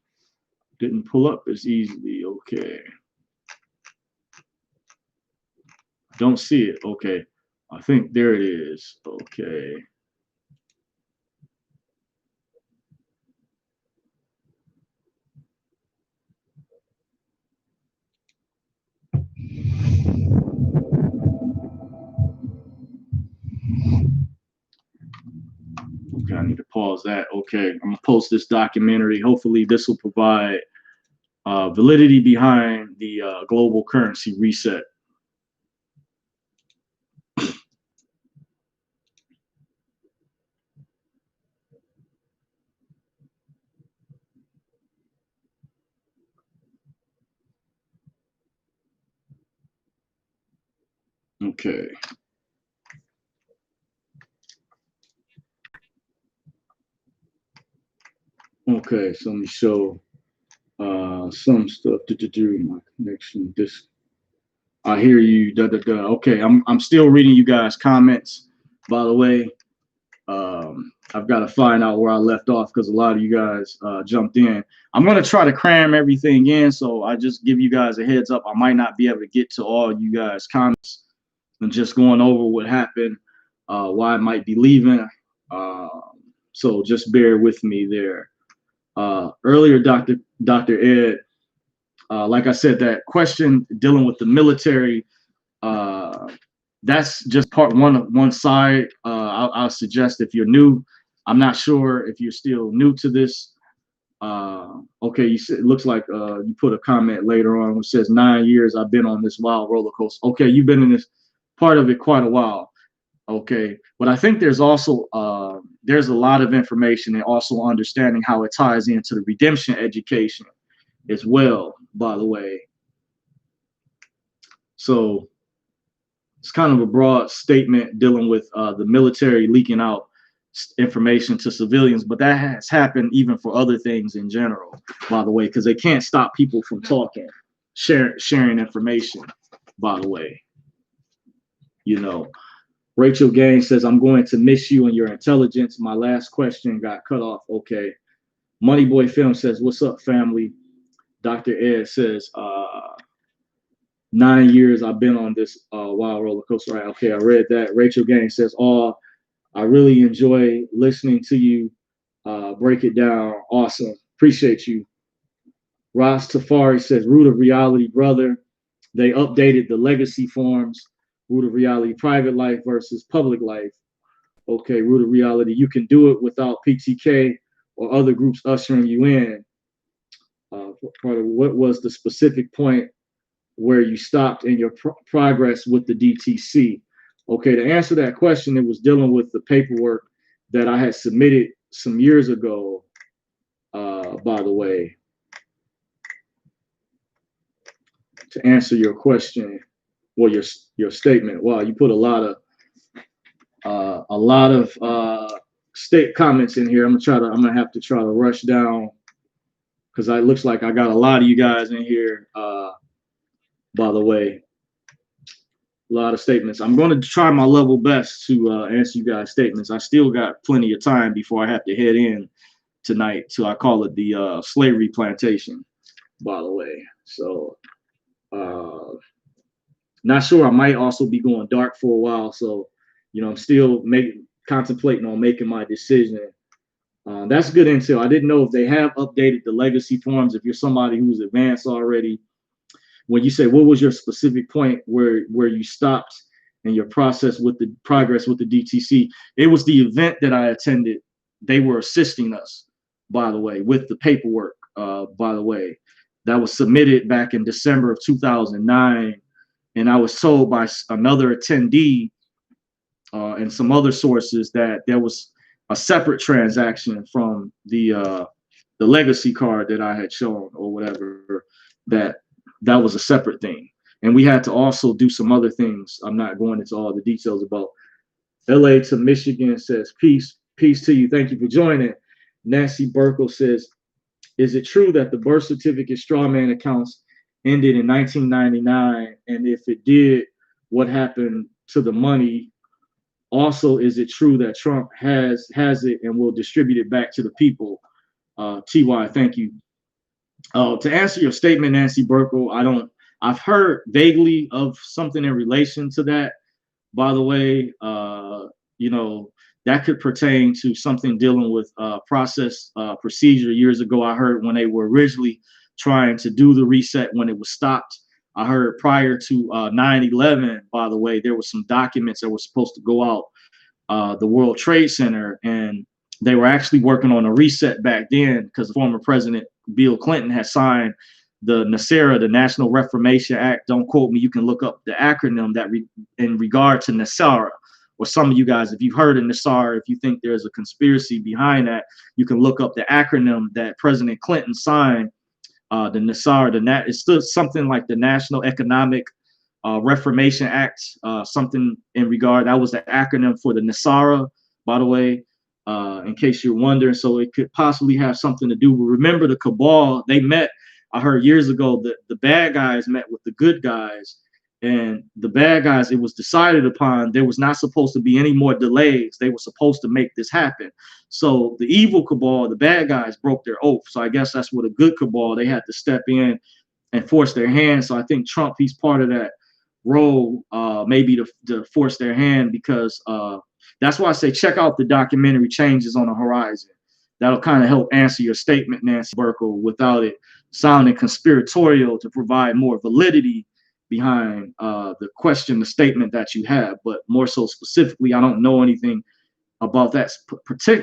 pull up as easily. Okay. Don't see it. Okay. I think there it is. Okay. Okay, I need to pause that. Okay, I'm gonna post this documentary. Hopefully this will provide validity behind the global currency reset. Okay. Okay, so let me show some stuff to do my connection. This I hear you. Da da da. Okay, I'm still reading you guys' comments. By the way, I've got to find out where I left off because a lot of you guys jumped in. I'm gonna try to cram everything in, so I just give you guys a heads up. I might not be able to get to all you guys' comments and just going over what happened, why I might be leaving. Uh, so just bear with me there. Earlier, Dr. Ed, like I said, that question dealing with the military, that's just part one side. I'll suggest if you're new, I'm not sure if you're still new to this. Okay, you said, it looks like you put a comment later on which says 9 years I've been on this wild roller coaster. Okay, you've been in this part of it quite a while. Okay, but I think there's also there's a lot of information and also understanding how it ties into the redemption education as well, by the way. So it's kind of a broad statement dealing with the military leaking out information to civilians, but that has happened even for other things in general, by the way, because they can't stop people from talking, sharing information, by the way. You know, Rachel Gaines says, I'm going to miss you and your intelligence. My last question got cut off. Okay. Moneyboy Film says, what's up, family? Dr. Ed says, 9 years I've been on this wild roller coaster ride. Okay, I read that. Rachel Gaines says, oh, I really enjoy listening to you break it down. Awesome. Appreciate you. Ross Tafari says, root of reality, brother. They updated the legacy forms. Root of reality, private life versus public life. Okay, root of reality, you can do it without PTK or other groups ushering you in. Part of what was the specific point where you stopped in your progress with the DTC? Okay, to answer that question, it was dealing with the paperwork that I had submitted some years ago, by the way, to answer your question, well, your statement. Wow, you put a lot of state comments in here. I'm gonna have to try to rush down because it looks like I got a lot of you guys in here. By the way, a lot of statements. I'm going to try my level best to answer you guys' statements. I still got plenty of time before I have to head in tonight to, I call it the slavery plantation, by the way. So not sure. I might also be going dark for a while. So, you know, I'm still contemplating on making my decision. That's good intel. I didn't know if they have updated the legacy forms. If you're somebody who's advanced already, when you say what was your specific point where you stopped in your process with the progress with the DTC, it was the event that I attended. They were assisting us, by the way, with the paperwork, by the way, that was submitted back in December of 2009. And I was told by another attendee and some other sources that there was a separate transaction from the legacy card that I had shown or whatever, that was a separate thing. And we had to also do some other things. I'm not going into all the details about. LA to Michigan says, peace to you. Thank you for joining. Nancy Burkle says, is it true that the birth certificate strawman accounts ended in 1999? And if it did, what happened to the money? Also, is it true that Trump has it and will distribute it back to the people? TY, thank you. To answer your statement, Nancy Burkle, I've heard vaguely of something in relation to that. By the way, you know, that could pertain to something dealing with process procedure. Years ago, I heard when they were originally trying to do the reset when it was stopped. I heard prior to 9/11, by the way, there were some documents that were supposed to go out the World Trade Center, and they were actually working on a reset back then because former President Bill Clinton had signed the NASERA, the National Reformation Act. Don't quote me. You can look up the acronym that in regard to NASERA, or some of you guys, if you've heard of NASERA, if you think there's a conspiracy behind that, you can look up the acronym that President Clinton signed. The NASERA, it's still something like the National Economic Reformation Act, something in regard. That was the acronym for the Nasara, by the way, in case you're wondering. So it could possibly have something to do with, remember the cabal, they met, I heard years ago that the bad guys met with the good guys, and the bad guys, it was decided upon there was not supposed to be any more delays. They were supposed to make this happen. So the evil cabal, the bad guys, broke their oath. So I guess that's what a good cabal, they had to step in and force their hand. So I think Trump, he's part of that role, maybe to force their hand, because that's why I say check out the documentary Changes on the Horizon. That'll kind of help answer your statement, Nancy Burkle, without it sounding conspiratorial, to provide more validity behind the question, the statement that you have. But more so specifically, I don't know anything about that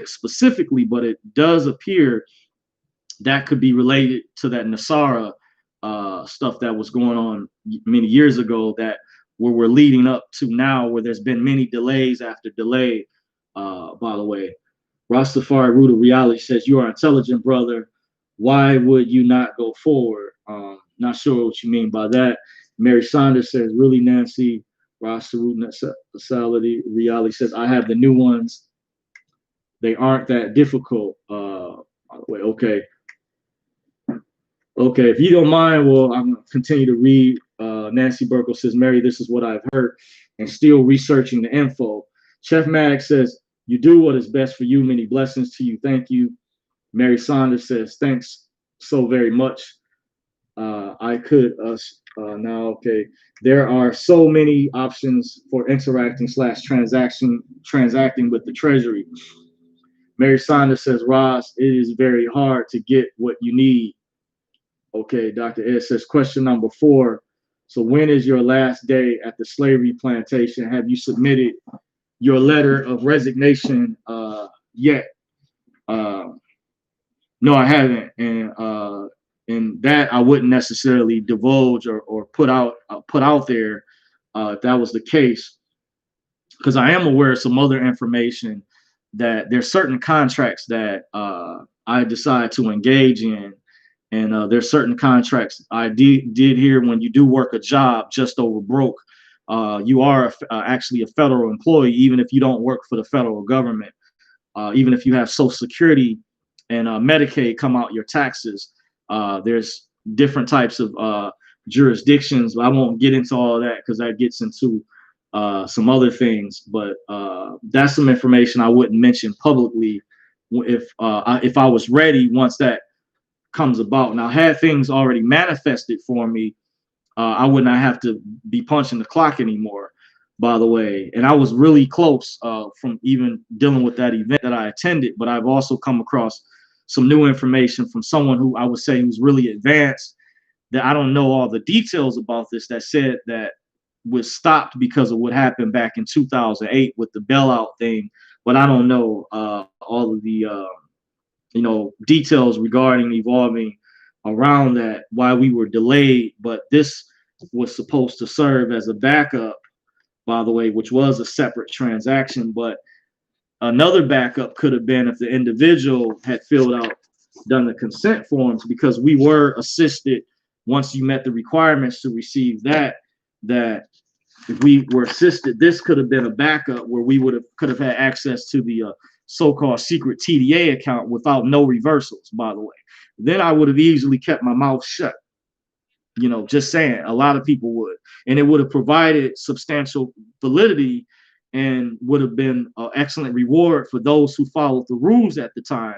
specifically, but it does appear that could be related to that Nasara stuff that was going on many years ago, that where we're leading up to now, where there's been many delays after delay. By the way, Rastafari Root of Reality says, you are intelligent, brother. Why would you not go forward? Not sure what you mean by that. Mary Saunders says, really, Nancy? Rasta Root Reality says, I have the new ones. They aren't that difficult. By the way, okay. Okay, if you don't mind, well, I'm going to continue to read. Nancy Burkle says, Mary, this is what I've heard, and still researching the info. Chef Maddox says, you do what is best for you. Many blessings to you. Thank you. Mary Saunders says, thanks so very much. I could now, okay. There are so many options for interacting / transacting with the Treasury. Mary Saunders says, Ross, it is very hard to get what you need. Okay, Dr. Ed says, question number 4. So when is your last day at the slavery plantation? Have you submitted your letter of resignation yet? No, I haven't. And that I wouldn't necessarily divulge or put out there if that was the case, because I am aware of some other information that there's certain contracts that I decide to engage in. And there's certain contracts I did hear, when you do work a job just over broke, you are actually a federal employee, even if you don't work for the federal government. Even if you have Social Security and Medicaid come out your taxes, there's different types of jurisdictions. I won't get into all of that because that gets into some other things. But that's some information I wouldn't mention publicly if I was ready once that comes about. Now, had things already manifested for me, I would not have to be punching the clock anymore, by the way. And I was really close from even dealing with that event that I attended. But I've also come across some new information from someone who I would say was really advanced, that I don't know all the details about this, that said that was stopped because of what happened back in 2008 with the bailout thing. But I don't know all of the details regarding evolving around that, why we were delayed. But this was supposed to serve as a backup, by the way, which was a separate transaction. But another backup could have been if the individual had done the consent forms, because we were assisted once you met the requirements to receive that if we were assisted, this could have been a backup where we could have had access to the so-called secret TDA account without no reversals, by the way. Then I would have easily kept my mouth shut. Just saying, a lot of people would. And it would have provided substantial validity and would have been an excellent reward for those who followed the rules at the time,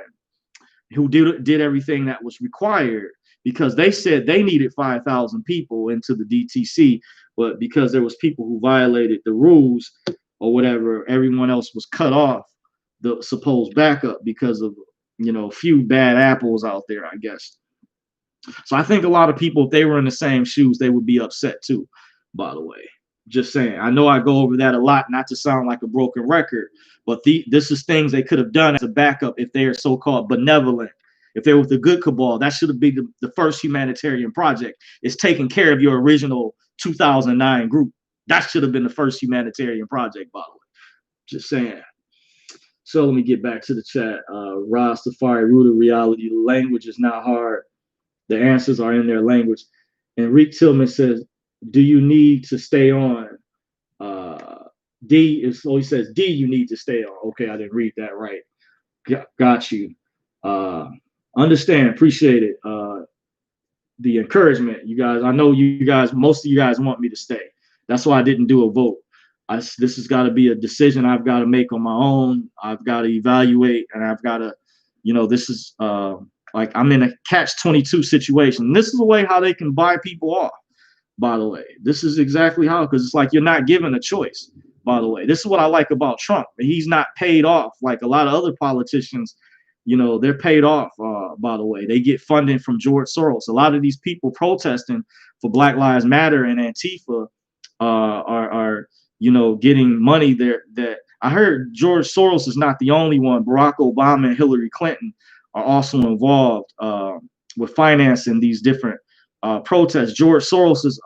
who did everything that was required, because they said they needed 5,000 people into the DTC, but because there was people who violated the rules or whatever, everyone else was cut off the supposed backup because of a few bad apples out there, I guess. So I think a lot of people, if they were in the same shoes, they would be upset too, by the way. Just saying. I know I go over that a lot, not to sound like a broken record, but this is things they could have done as a backup if they are so-called benevolent. If they were with the good cabal, that should have been the first humanitarian project. It's taking care of your original 2009 group. That should have been the first humanitarian project, by the way. Just saying. So let me get back to the chat. Rastafari, Root of Reality. The language is not hard. The answers are in their language. And Reek Tillman says, do you need to stay on? D is, so he says D, you need to stay on. Okay, I didn't read that right. Got you. Uh, Understand, appreciate it. The encouragement, you guys. I know you guys, most of you guys want me to stay. That's why I didn't do a vote. This has got to be a decision I've got to make on my own. I've got to evaluate, and I've got to, this is like I'm in a catch-22 situation. This is the way how they can buy people off. By the way, this is exactly how, because it's like you're not given a choice. By the way, this is what I like about Trump. He's not paid off like a lot of other politicians. They're paid off. By the way, they get funding from George Soros. A lot of these people protesting for Black Lives Matter and Antifa are getting money there. That I heard George Soros is not the only one. Barack Obama and Hillary Clinton are also involved with financing these different protests. George Soros's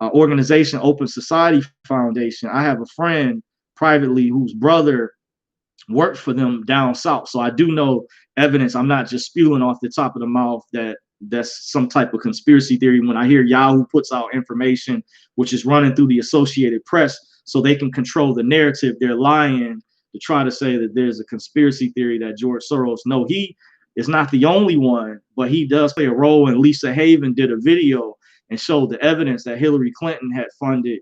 organization, Open Society Foundation. I have a friend privately whose brother worked for them down south, so I do know evidence. I'm not just spewing off the top of the mouth that that's some type of conspiracy theory. When I hear Yahoo puts out information which is running through the Associated Press so they can control the narrative, they're lying to try to say that there's a conspiracy theory that George Soros. No, he is not the only one, but he does play a role. And Lisa Haven did a video and showed the evidence that Hillary Clinton had funded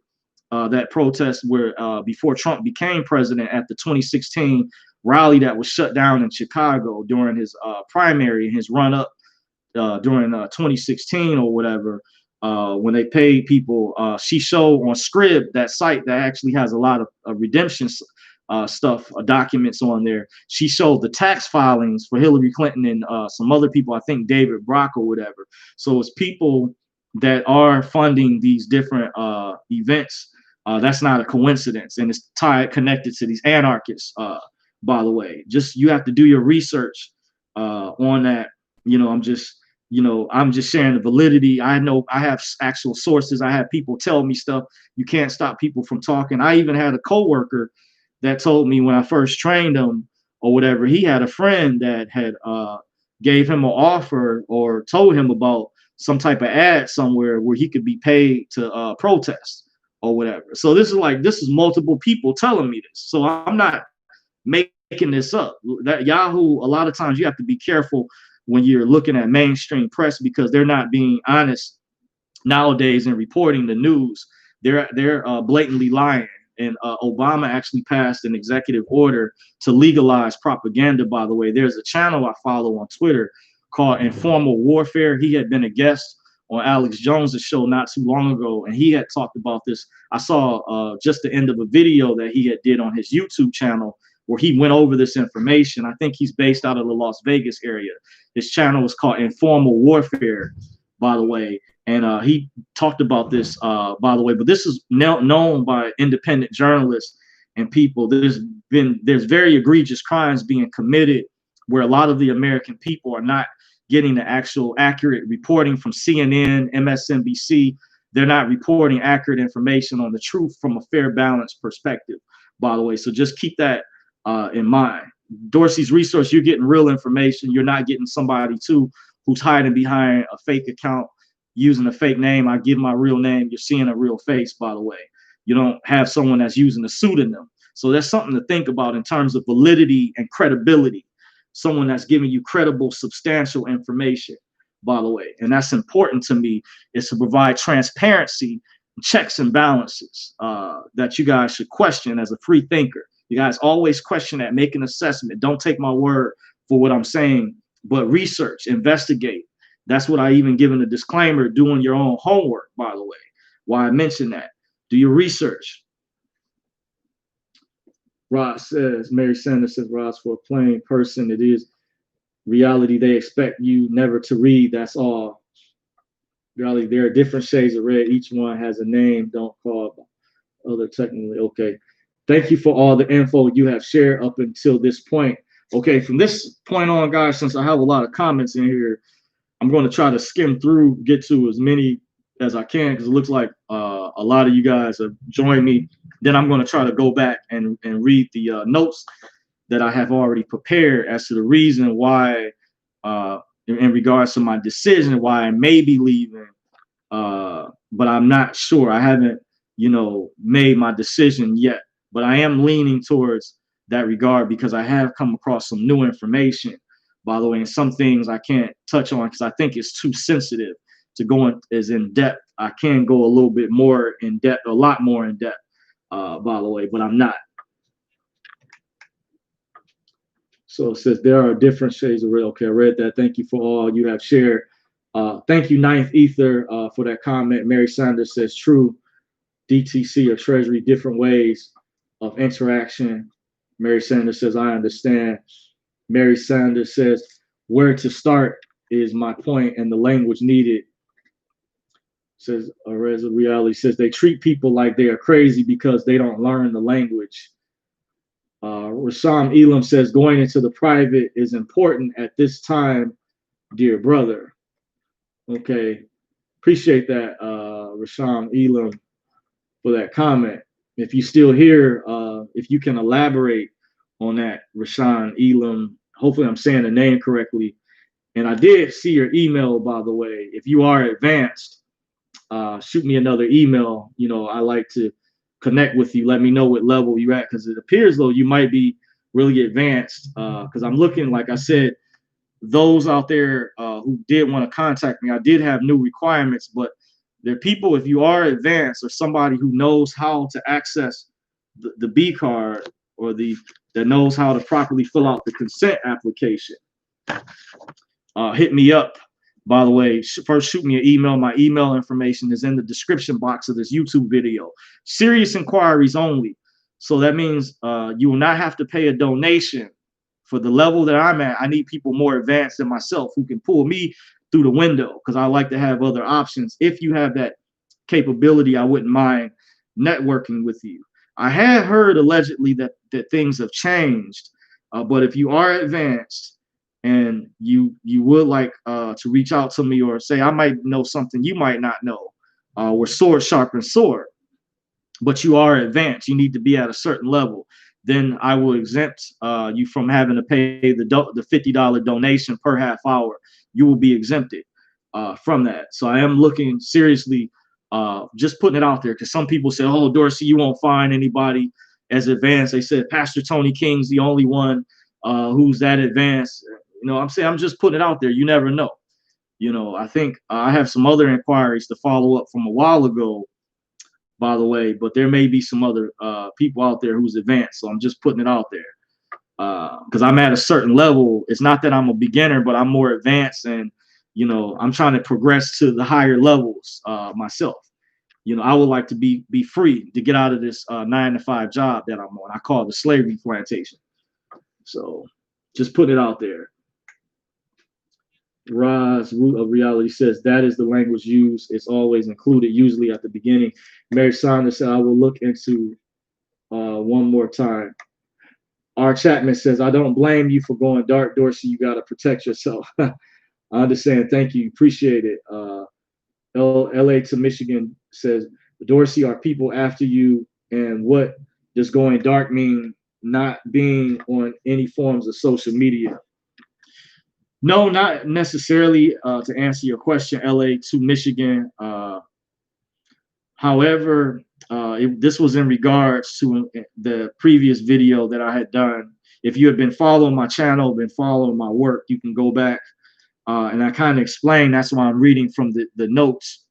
that protest where before Trump became president at the 2016 rally that was shut down in Chicago during his primary, his run up during 2016 or whatever, when they paid people. She showed on Scrib, that site that actually has a lot of redemption stuff, documents on there. She showed the tax filings for Hillary Clinton and some other people, I think David Brock or whatever. So it's people that are funding these different events. That's not a coincidence, and it's connected to these anarchists. By the way, just you have to do your research on that. I'm just sharing the validity. I know I have actual sources. I have people tell me stuff. You can't stop people from talking. I even had a coworker that told me when I first trained him or whatever, he had a friend that had gave him an offer or told him about some type of ad somewhere where he could be paid to protest or whatever. So this is multiple people telling me this. So I'm not making this up. That Yahoo, a lot of times you have to be careful when you're looking at mainstream press because they're not being honest nowadays in reporting the news. They're blatantly lying. And Obama actually passed an executive order to legalize propaganda, by the way. There's a channel I follow on Twitter called Informal Warfare. He had been a guest on Alex Jones's show not too long ago, and he had talked about this. I saw just the end of a video that he had did on his YouTube channel where he went over this information. I think he's based out of the Las Vegas area. His channel is called Informal Warfare, by the way. And he talked about this, by the way, but this is known by independent journalists and people. There's very egregious crimes being committed where a lot of the American people are not getting the actual accurate reporting from CNN, MSNBC. They're not reporting accurate information on the truth from a fair, balanced perspective, by the way. So just keep that in mind. Dorsey's Resource, you're getting real information. You're not getting somebody too who's hiding behind a fake account, using a fake name. I give my real name. You're seeing a real face, by the way. You don't have someone that's using a pseudonym. So that's something to think about in terms of validity and credibility. Someone that's giving you credible, substantial information, by the way. And that's important to me, is to provide transparency, checks and balances that you guys should question as a free thinker. You guys always question that, make an assessment. Don't take my word for what I'm saying, but research, investigate. That's what I even give in a disclaimer, doing your own homework, by the way. Why I mentioned that. Do your research. Ross says, Mary Sanders says, Ross, for a plain person, it is reality they expect you never to read. That's all. Reality, there are different shades of red. Each one has a name. Don't call other technically. Okay. Thank you for all the info you have shared up until this point. Okay, from this point on, guys, since I have a lot of comments in here, I'm going to try to skim through, get to as many as I can, because it looks like a lot of you guys have joined me. Then I'm going to try to go back and read the notes that I have already prepared as to the reason why, in regards to my decision, why I may be leaving but I'm not sure. I haven't, made my decision yet. But I am leaning towards that regard because I have come across some new information, by the way, and some things I can't touch on because I think it's too sensitive to go in depth. I can go a little bit more in depth, a lot more in depth, by the way, but I'm not. So it says there are different shades of red. Okay, I read that. Thank you for all you have shared. Thank you, Ninth Ether, for that comment. Mary Sanders says true. DTC or Treasury, different ways of interaction. Mary Sanders says, I understand. Mary Sanders says, where to start is my point and the language needed. Says, Reza Reality says, they treat people like they are crazy because they don't learn the language. Rasham Elam says, going into the private is important at this time, dear brother. Okay. Appreciate that, Rasham Elam, for that comment. If you still here, if you can elaborate on that, Rashawn Elam. Hopefully I'm saying the name correctly. And I did see your email, by the way. If you are advanced, shoot me another email. I like to connect with you. Let me know what level you're at, because it appears though you might be really advanced. Because I'm looking, like I said, those out there who did want to contact me, I did have new requirements, but there are people, if you are advanced or somebody who knows how to access the B card or that knows how to properly fill out the consent application, hit me up. By the way, first shoot me an email. My email information is in the description box of this YouTube video. Serious inquiries only. So that means you will not have to pay a donation. For the level that I'm at, I need people more advanced than myself who can pull me through the window, because I like to have other options. If you have that capability, I wouldn't mind networking with you. I had heard allegedly that things have changed, but if you are advanced and you would like to reach out to me or say I might know something you might not know, we're sword sharpens sword, but you are advanced, you need to be at a certain level, then I will exempt you from having to pay the $50 donation per half hour. You will be exempted from that. So I am looking seriously, just putting it out there, because some people say, oh, Dorsey, you won't find anybody as advanced. They said Pastor Tony King's the only one who's that advanced. I'm saying, I'm just putting it out there. You never know. I think I have some other inquiries to follow up from a while ago, by the way, but there may be some other people out there who's advanced. So I'm just putting it out there because I'm at a certain level. It's not that I'm a beginner, but I'm more advanced, and I'm trying to progress to the higher levels myself. I would like to be free to get out of this 9-to-5 job that I'm on. I call it the slavery plantation. So just put it out there. Roz, Root of Reality, says that is the language used. It's always included, usually at the beginning. Mary Saunders said, I will look into one more time. R. Chapman says, I don't blame you for going dark, Dorsey. You got to protect yourself. I understand. Thank you. Appreciate it. LA to Michigan says, Dorsey, are people after you? And what does going dark mean? Not being on any forms of social media? No, not necessarily, to answer your question, LA to Michigan. However, this was in regards to the previous video that I had done. If you have been following my channel, been following my work, you can go back and I kind of explain. That's why I'm reading from the notes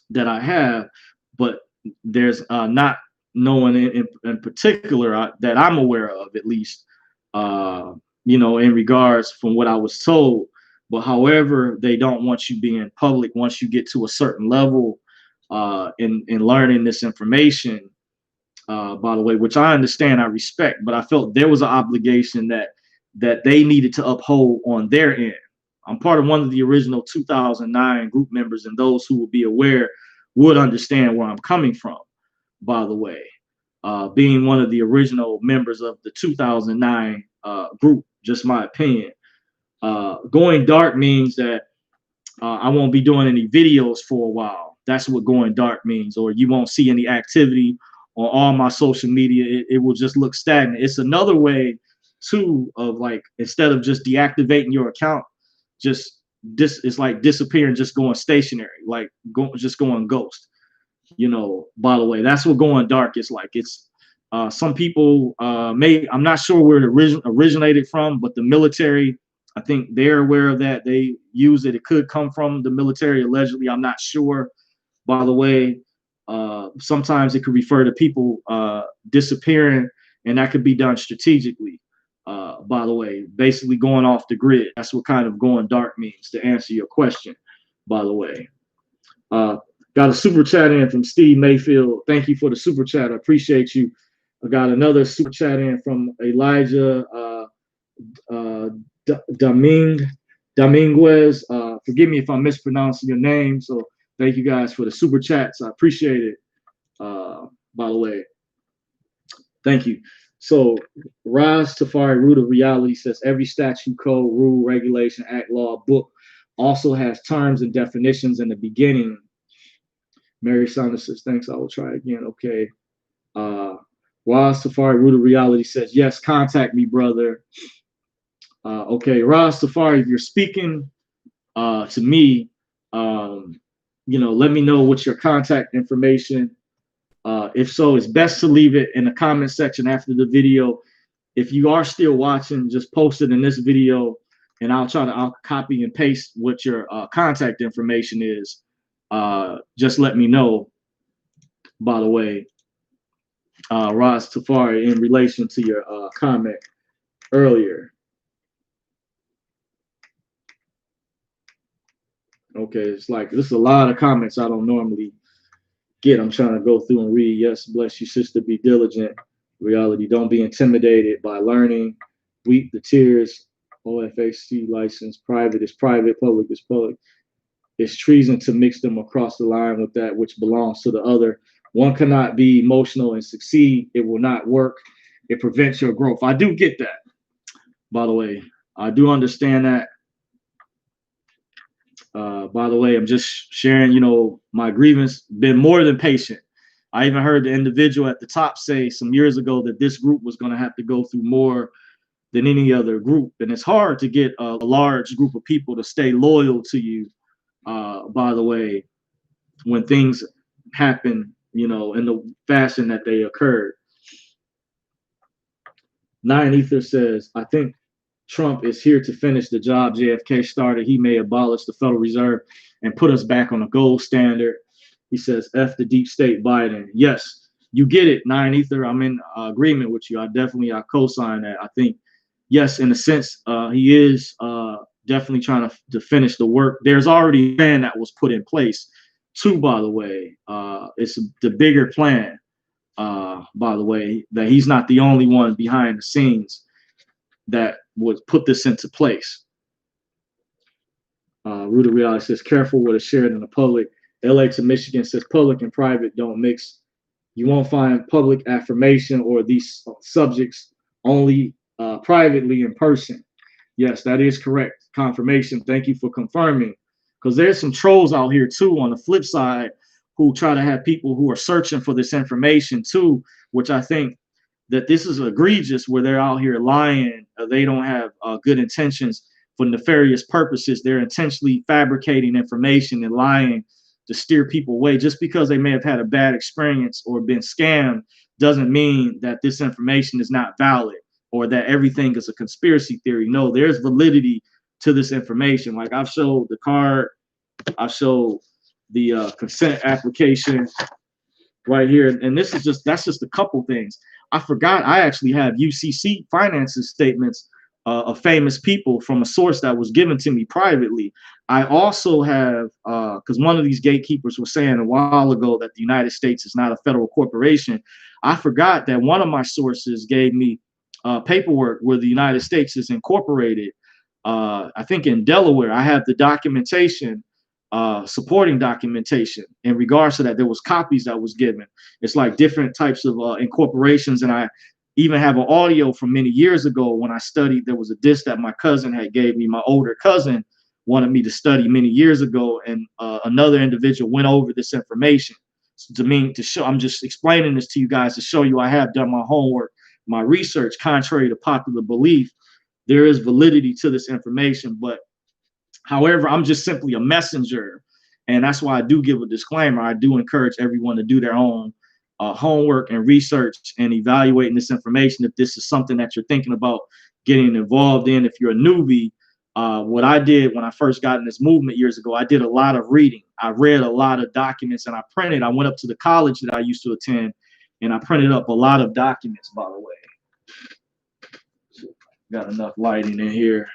that I have, but there's not no one in particular that I'm aware of, at least, in regards from what I was told. But however, they don't want you being public once you get to a certain level in learning this information, by the way, which I understand, I respect, but I felt there was an obligation that they needed to uphold on their end. I'm part of one of the original 2009 group members, and those who will be aware would understand where I'm coming from, by the way, being one of the original members of the 2009 group, just my opinion. Going dark means that I won't be doing any videos for a while. That's what going dark means. Or you won't see any activity on all my social media. It will just look stagnant. It's another way too of, like, instead of just deactivating your account, just it's like disappearing, just going stationary, like just going ghost. You know, by the way, that's what going dark is like. It's some people I'm not sure where it originated from, but the military, I think they're aware of that. They use it. It could come from the military allegedly. I'm not sure. By the way, sometimes it could refer to people disappearing, and that could be done strategically. By the way, basically going off the grid. That's what kind of going dark means, to answer your question, by the way. Got a super chat in from Steve Mayfield. Thank you for the super chat. I appreciate you. I got another super chat in from Elijah Dominguez. Forgive me if I'm mispronouncing your name. So thank you guys for the super chats. I appreciate it. By the way, thank you. So Raz Tafari, Root of Reality, says every statute, code, rule, regulation, act, law, book also has terms and definitions in the beginning. Mary Saunders says, thanks, I will try again. Okay. Raz Tafari, Root of Reality, says, yes, contact me, brother. Okay, Raz Tafari, if you're speaking to me, you know, let me know what's your contact information. If so, it's best to leave it in the comment section after the video. If you are still watching, just post it in this video, and I'll copy and paste what your contact information is. Just let me know, by the way, Raz Tafari, in relation to your comment earlier. Okay, it's like this is a lot of comments I don't normally get. I'm trying to go through and read. Yes, bless you, sister. Be diligent. Reality. Don't be intimidated by learning. Weep the tears. OFAC license. Private is private. Public is public. It's treason to mix them across the line with that which belongs to the other. One cannot be emotional and succeed. It will not work. It prevents your growth. I do get that, by the way. I do understand that. By the way, I'm just sharing, you know, my grievance. Been more than patient. I even heard the individual at the top say some years ago that this group was going to have to go through more than any other group. And it's hard to get a large group of people to stay loyal to you, by the way, when things happen, you know, in the fashion that they occurred. Nine Ether says, I think Trump is here to finish the job JFK started. He may abolish the Federal Reserve and put us back on a gold standard. He says, F the deep state Biden. Yes, you get it, Nine Ether. I'm in agreement with you. I co-sign that. I think, yes, in a sense, he is definitely trying to finish the work. There's already a plan that was put in place, too, by the way. It's the bigger plan, by the way, that he's not the only one behind the scenes that would put this into place. Root of Reality says, careful what is shared in the public. LA to Michigan says, public and private don't mix. You won't find public affirmation or these subjects only privately in person. Yes, that is correct. Confirmation. Thank you for confirming. Because there's some trolls out here too on the flip side who try to have people who are searching for this information too, which I think that this is egregious, where they're out here lying. They don't have good intentions for nefarious purposes. They're intentionally fabricating information and lying to steer people away. Just because they may have had a bad experience or been scammed doesn't mean that this information is not valid or that everything is a conspiracy theory. No, there's validity to this information. Like I've showed the card, I've showed the consent application right here. And this is that's just a couple things. I forgot I actually have UCC finances statements of famous people from a source that was given to me privately. I also have, because one of these gatekeepers was saying a while ago that the United States is not a federal corporation. I forgot that one of my sources gave me paperwork where the United States is incorporated. I think in Delaware. I have the documentation, supporting documentation in regards to that. There was copies that was given. It's like different types of incorporations, and I even have an audio from many years ago when I studied. There was a disc that my cousin had gave me. My older cousin wanted me to study many years ago, and another individual went over this information to show. I'm just explaining this to you guys to show you I have done my homework, my research. Contrary to popular belief, there is validity to this information, but However, I'm just simply a messenger. And that's why I do give a disclaimer. I do encourage everyone to do their own homework and research and evaluating this information. If this is something that you're thinking about getting involved in, if you're a newbie, what I did when I first got in this movement years ago, I did a lot of reading. I read a lot of documents and I printed. I went up to the college that I used to attend and I printed up a lot of documents, by the way. So, got enough lighting in here.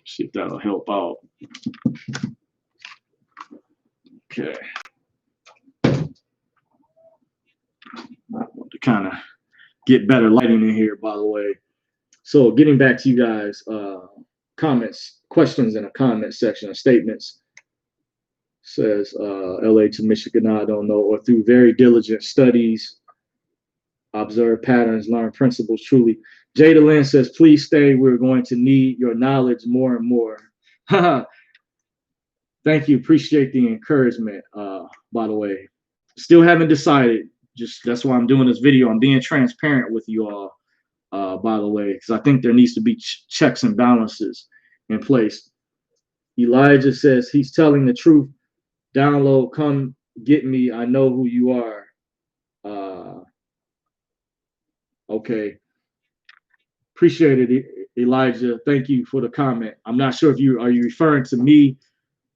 See if that'll help out. Okay. To kind of get better lighting in here, by the way. So getting back to you guys, comments, questions in the comment section of statements. Says LA to Michigan, I don't know, or through very diligent studies, observe patterns, learn principles truly. Jada Lynn says, please stay. We're going to need your knowledge more and more. Thank you. Appreciate the encouragement, by the way. Still haven't decided. Just that's why I'm doing this video. I'm being transparent with you all, by the way, because I think there needs to be checks and balances in place. Elijah says, he's telling the truth. Download, come get me. I know who you are. Okay. Appreciate it, Elijah. Thank you for the comment. I'm not sure if you referring to me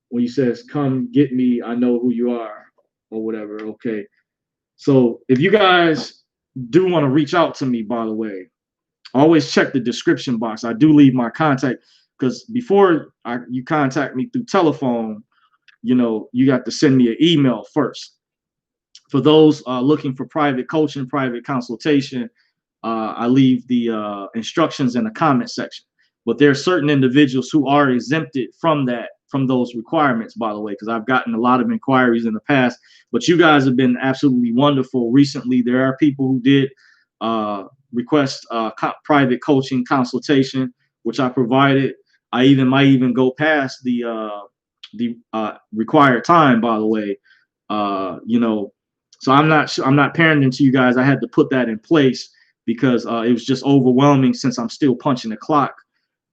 when you says come get me, I know who you are, or whatever. Okay. So if you guys do want to reach out to me, by the way, always check the description box. I do leave my contact because before you contact me through telephone, you know, you got to send me an email first. For those looking for private coaching, private consultation, I leave the instructions in the comment section. But there are certain individuals who are exempted from those requirements, by the way, because I've gotten a lot of inquiries in the past. But you guys have been absolutely wonderful. Recently, there are people who did request private coaching consultation, which I provided. I might even go past the required time, by the way. You know, so I'm not pandering to you guys. I had to put that in place because it was just overwhelming since I'm still punching the clock.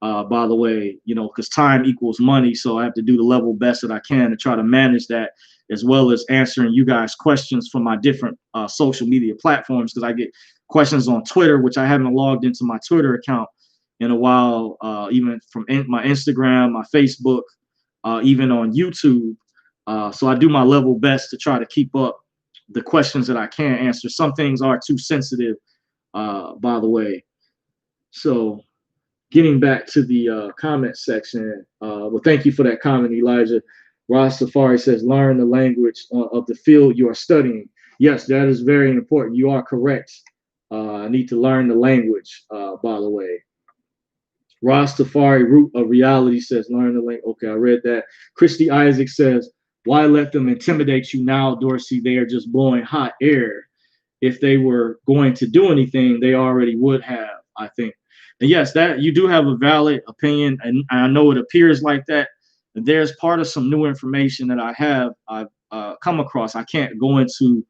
By the way, you know, because time equals money. So I have to do the level best that I can to try to manage that, as well as answering you guys' questions from my different social media platforms, because I get questions on Twitter, which I haven't logged into my Twitter account in a while, even from my Instagram, my Facebook, even on YouTube. So I do my level best to try to keep up the questions that I can answer. Some things are too sensitive, by the way. So getting back to the comment section, well, thank you for that comment, Elijah. Ross Safari says, learn the language of the field you are studying. Yes, that is very important. You are correct. I need to learn the language, by the way. Ross Safari, Root of Reality says, learn the language. Okay, I read that. Christy Isaac says, why let them intimidate you now, Dorsey? They are just blowing hot air. If they were going to do anything, they already would have, I think. And yes, that you do have a valid opinion, and I know it appears like that. There's part of some new information that I've come across. I can't go into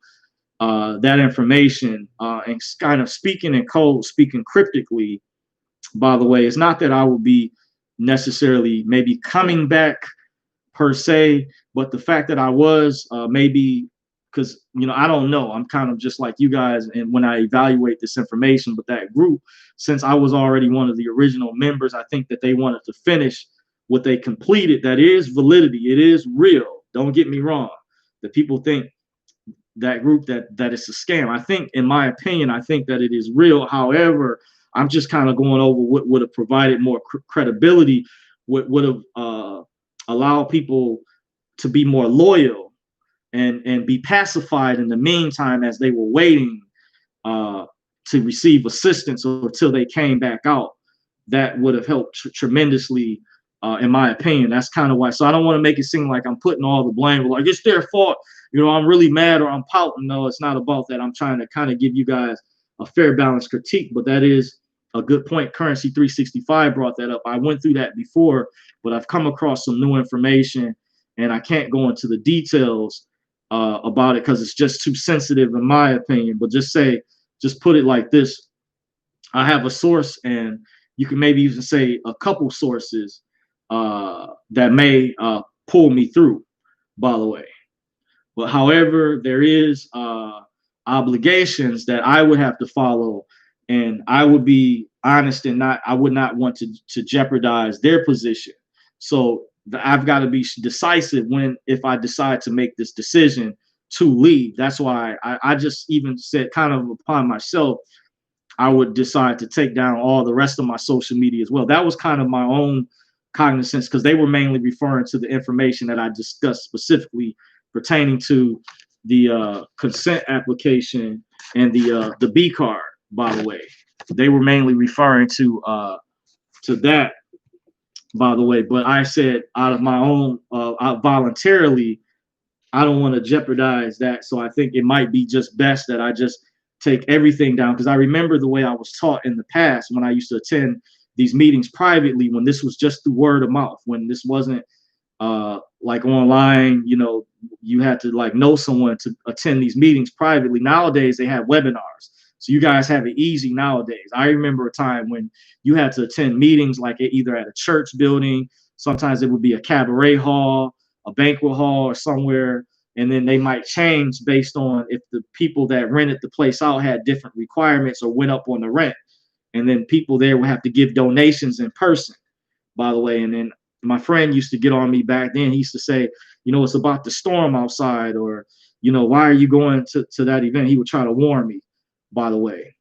that information and kind of speaking in code, speaking cryptically. By the way, it's not that I will be necessarily maybe coming back per se, but the fact that I was maybe, because, you know, I don't know. I'm kind of just like you guys, and when I evaluate this information, but that group, since I was already one of the original members, I think that they wanted to finish what they completed. That is validity. It is real. Don't get me wrong. The people think that group that it's a scam. I think, in my opinion, I think that it is real. However, I'm just kind of going over what would have provided more credibility, what would have allowed people to be more loyal and be pacified in the meantime as they were waiting to receive assistance or till they came back out. That would have helped tremendously, in my opinion. That's kind of why. So I don't want to make it seem like I'm putting all the blame, like it's their fault. You know, I'm really mad or I'm pouting. No, it's not about that. I'm trying to kind of give you guys a fair, balanced critique, but that is a good point. Currency 365 brought that up. I went through that before, but I've come across some new information, and I can't go into the details about it because it's just too sensitive, in my opinion. But just put it like this, I have a source, and you can maybe even say a couple sources that may pull me through, by the way. But however, there is obligations that I would have to follow, and I would be honest and I would not want to jeopardize their position. So I've got to be decisive if I decide to make this decision to leave. That's why I just even said kind of upon myself, I would decide to take down all the rest of my social media as well. That was kind of my own cognizance, because they were mainly referring to the information that I discussed specifically pertaining to the consent application and the B card. By the way, they were mainly referring to that. By the way, but I said out of my own voluntarily, I don't want to jeopardize that. So I think it might be just best that I just take everything down, because I remember the way I was taught in the past when I used to attend these meetings privately, when this was just through word of mouth, when this wasn't like online, you know, you had to like know someone to attend these meetings privately. Nowadays they have webinars, so you guys have it easy nowadays. I remember a time when you had to attend meetings like either at a church building, sometimes it would be a cabaret hall, a banquet hall, or somewhere, and then they might change based on if the people that rented the place out had different requirements or went up on the rent, and then people there would have to give donations in person, by the way. And then my friend used to get on me back then. He used to say, you know, it's about the storm outside, or, you know, why are you going to that event? He would try to warn me, by the way.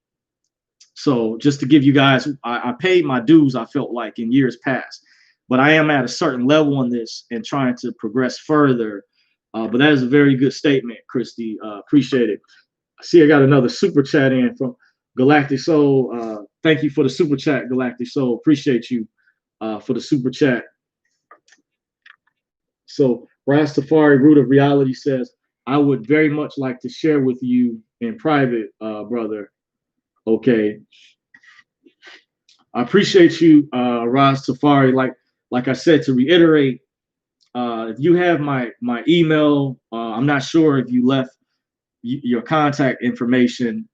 So just to give you guys, I paid my dues, I felt like, in years past, but I am at a certain level on this and trying to progress further. But that is a very good statement, Christy. Appreciate it. I see I got another super chat in from Galactic Soul. Thank you for the super chat, Galactic Soul. Appreciate you for the super chat. So Rastafari Root of Reality says, I would very much like to share with you in private, brother. Okay. I appreciate you, Rastafari. Like I said, to reiterate, if you have my email, I'm not sure if you left your contact information.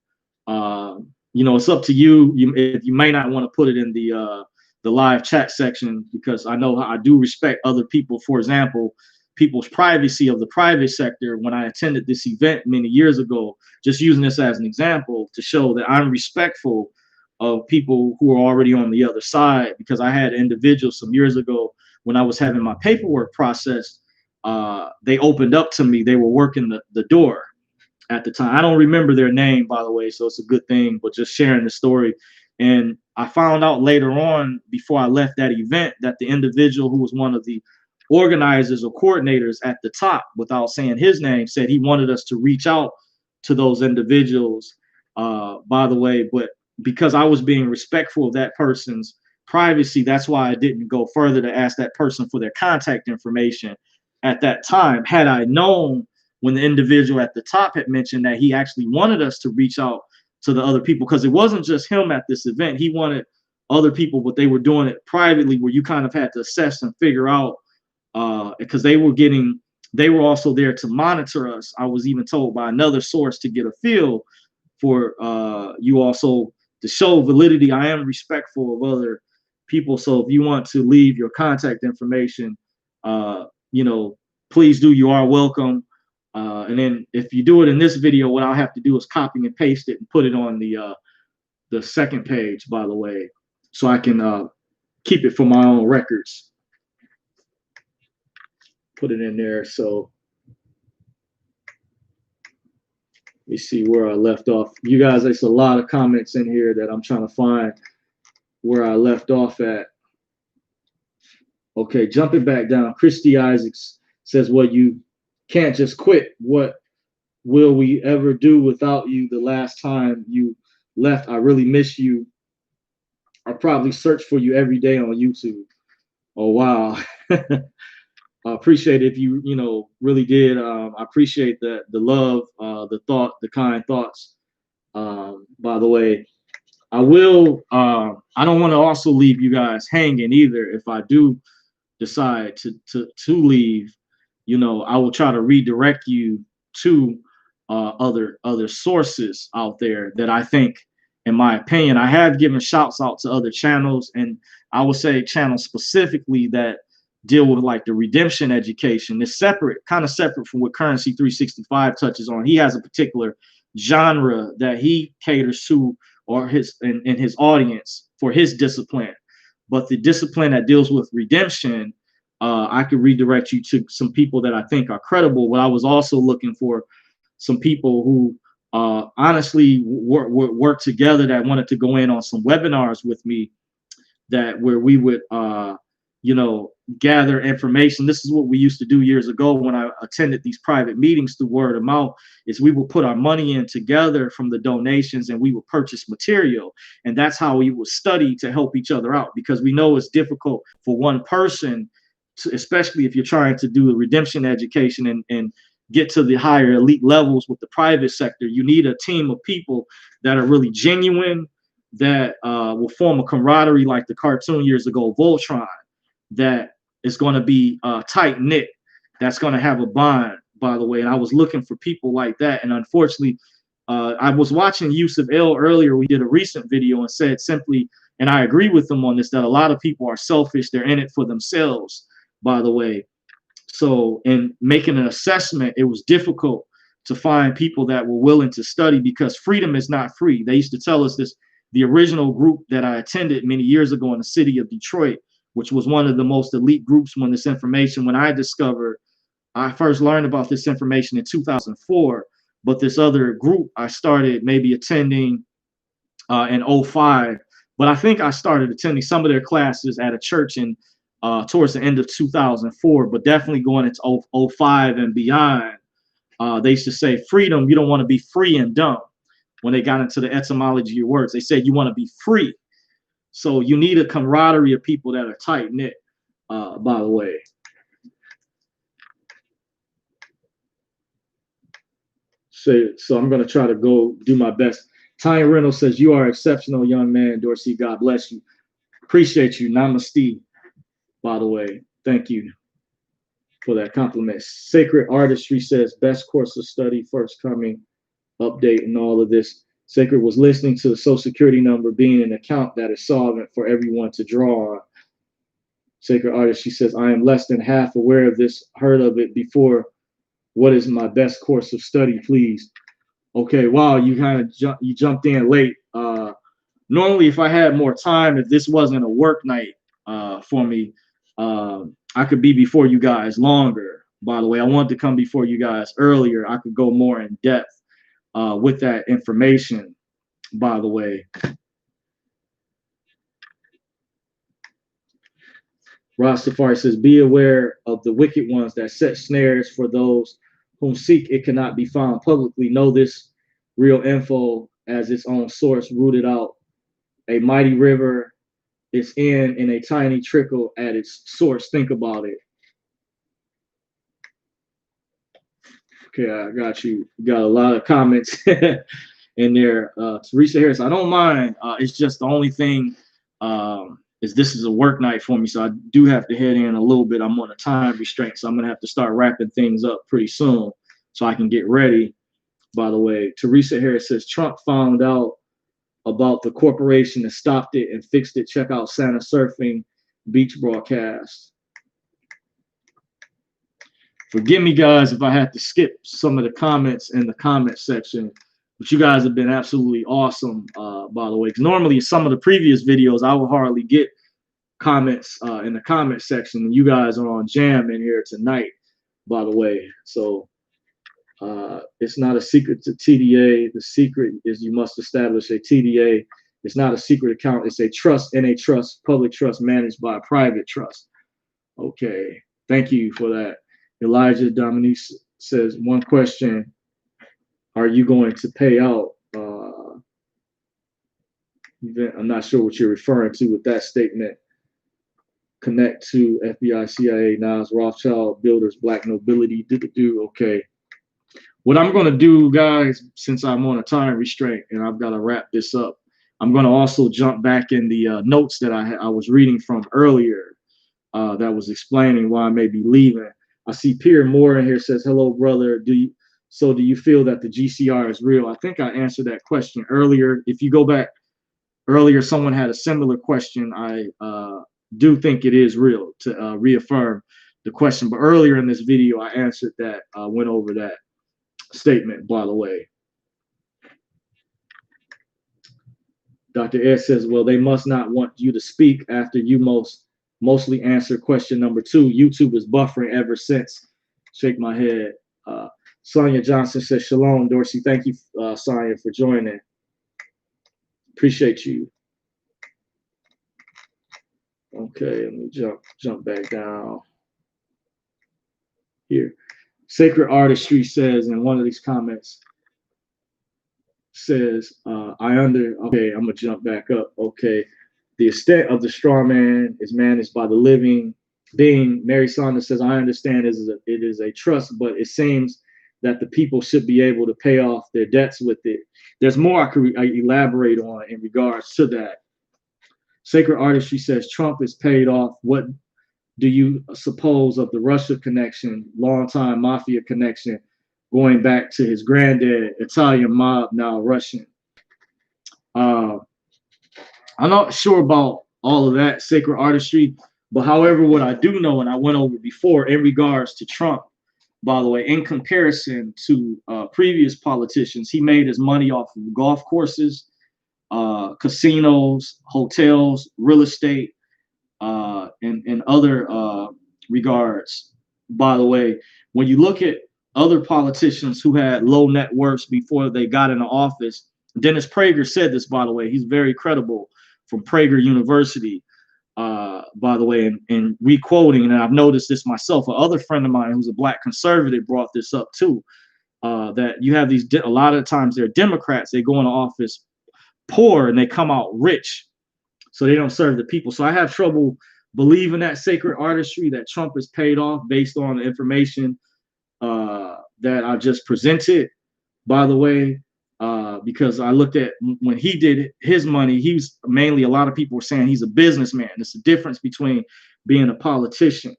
You know, it's up to you. You may not want to put it in the live chat section, because I know I do respect other people. For example, people's privacy of the private sector. When I attended this event many years ago, just using this as an example to show that I'm respectful of people who are already on the other side, because I had individuals some years ago when I was having my paperwork processed, they opened up to me. They were working the door at the time. I don't remember their name, by the way, so it's a good thing, but just sharing the story. And I found out later on, before I left that event, that the individual who was one of the organizers or coordinators at the top, without saying his name, said he wanted us to reach out to those individuals, by the way. But because I was being respectful of that person's privacy, that's why I didn't go further to ask that person for their contact information at that time. Had I known, when the individual at the top had mentioned that he actually wanted us to reach out to the other people, because it wasn't just him at this event, he wanted other people, but they were doing it privately, where you kind of had to assess and figure out, because they were also there to monitor us. I was even told by another source to get a feel for you also, to show validity. I am respectful of other people, so if you want to leave your contact information, you know, please do. You are welcome. And then if you do it in this video, what I'll have to do is copy and paste it and put it on the second page, by the way, so I can keep it for my own records. Put it in there. So let me see where I left off. You guys, there's a lot of comments in here that I'm trying to find where I left off at. Okay, jumping back down. Christy Isaacs says, well, you can't just quit. What will we ever do without you? The last time you left, I really miss you. I'll probably search for you every day on YouTube. Oh, wow. I appreciate it if you know, really did. I appreciate the love, the thought, the kind thoughts. By the way, I will, I don't want to also leave you guys hanging either. If I do decide to leave, you know, I will try to redirect you to other sources out there that I think in my opinion. I have given shouts out to other channels, and I would say channels specifically that deal with like the redemption education. It's separate, kind of separate from what Currency 365 touches on. He has a particular genre that he caters to, or his in his audience for his discipline. But the discipline that deals with redemption, I could redirect you to some people that I think are credible. But I was also looking for some people who honestly work together that wanted to go in on some webinars with me, that where we would you know, gather information. This is what we used to do years ago when I attended these private meetings through word of mouth, is we would put our money in together from the donations, and we would purchase material. And that's how we would study to help each other out, because we know it's difficult for one person to, especially if you're trying to do a redemption education and get to the higher elite levels with the private sector. You need a team of people that are really genuine, that will form a camaraderie like the cartoon years ago, Voltron, that is going to be tight knit, that's going to have a bond, by the way. And I was looking for people like that. And unfortunately, I was watching Yusuf L earlier. We did a recent video and said simply, and I agree with them on this, that a lot of people are selfish. They're in it for themselves, by the way. So in making an assessment, it was difficult to find people that were willing to study, because freedom is not free. They used to tell us this. The original group that I attended many years ago in the city of Detroit, which was one of the most elite groups when I first learned about this information in 2004. But this other group I started maybe attending in '05. But I think I started attending some of their classes at a church in towards the end of 2004, but definitely going into '05 and beyond. They used to say, freedom, you don't want to be free and dumb. When they got into the etymology of words, they said you want to be free. So you need a camaraderie of people that are tight knit, by the way. So I'm going to try to go do my best. Tanya Reynolds says, you are an exceptional young man, Dorsey. God bless you. Appreciate you. Namaste, by the way. Thank you for that compliment. Sacred Artistry says, best course of study, first coming, update, and all of this. Sacred was listening to the Social Security number being an account that is solvent for everyone to draw on. Sacred Artist, she says, I am less than half aware of this, heard of it before. What is my best course of study, please? Okay, wow, you kind of jumped in late. Normally, if I had more time, if this wasn't a work night for me, I could be before you guys longer. By the way, I wanted to come before you guys earlier. I could go more in depth with that information, by the way. Rastafari says, be aware of the wicked ones that set snares for those whom seek it cannot be found publicly. Know this real info as its own source, rooted out a mighty river. It's in a tiny trickle at its source. Think about it. Okay, I got you. Got a lot of comments in there. Teresa Harris, I don't mind. It's just the only thing is this is a work night for me, so I do have to head in a little bit. I'm on a time restraint, so I'm gonna have to start wrapping things up pretty soon so I can get ready. By the way, Teresa Harris says Trump found out about the corporation that stopped it and fixed it. Check out Santa Surfing Beach broadcast. Forgive me, guys, if I had to skip some of the comments in the comment section, but you guys have been absolutely awesome, by the way. Because normally in some of the previous videos, I would hardly get comments in the comment section. And you guys are on jam in here tonight, by the way. So it's not a secret to TDA. The secret is you must establish a TDA. It's not a secret account. It's a trust in a trust, public trust managed by a private trust. Okay, thank you for that. Elijah Dominique says, one question, are you going to pay out? I'm not sure what you're referring to with that statement. Connect to FBI, CIA, Nas, Rothschild, Builders, Black Nobility, okay. What I'm going to do, guys, since I'm on a time restraint and I've got to wrap this up, I'm going to also jump back in the notes that I was reading from earlier that was explaining why I may be leaving. I see Pierre Moore in here says, hello, brother. Do you feel that the GCR is real? I think I answered that question earlier. If you go back Earlier, someone had a similar question. I do think it is real to reaffirm the question. But earlier in this video, I answered that, went over that statement, by the way. Dr. Ed says, well, they must not want you to speak after you mostly answer question number 2. YouTube is buffering ever since. Shake my head. Sonia Johnson says, shalom, Dorsey. Thank you, Sonia, for joining. Appreciate you. Okay, let me jump back down here. Sacred Artistry says in one of these comments, says, okay, I'm gonna jump back up. Okay, the estate of the straw man is managed by the living being. Mary Saunders says, I understand it is a trust, but it seems that the people should be able to pay off their debts with it. There's more I could elaborate on in regards to that. Sacred Artistry says Trump is paid off. What do you suppose of the Russia connection, longtime mafia connection, going back to his granddad, Italian mob, now Russian? I'm not sure about all of that, Sacred Artistry, but however, what I do know, and I went over before in regards to Trump, by the way, in comparison to previous politicians, he made his money off of golf courses, casinos, hotels, real estate, and other regards. By the way, when you look at other politicians who had low net worths before they got into office, Dennis Prager said this, by the way, he's very credible from Prager University, by the way, and re-quoting, and I've noticed this myself. Another friend of mine who's a black conservative brought this up too, that you have these, a lot of times they're Democrats, they go into office poor and they come out rich, so they don't serve the people. So I have trouble believing that, Sacred Artistry, that Trump is paid off based on the information that I just presented, by the way, because I looked at when he did his money, he's mainly, a lot of people were saying he's a businessman. It's the difference between being a politician.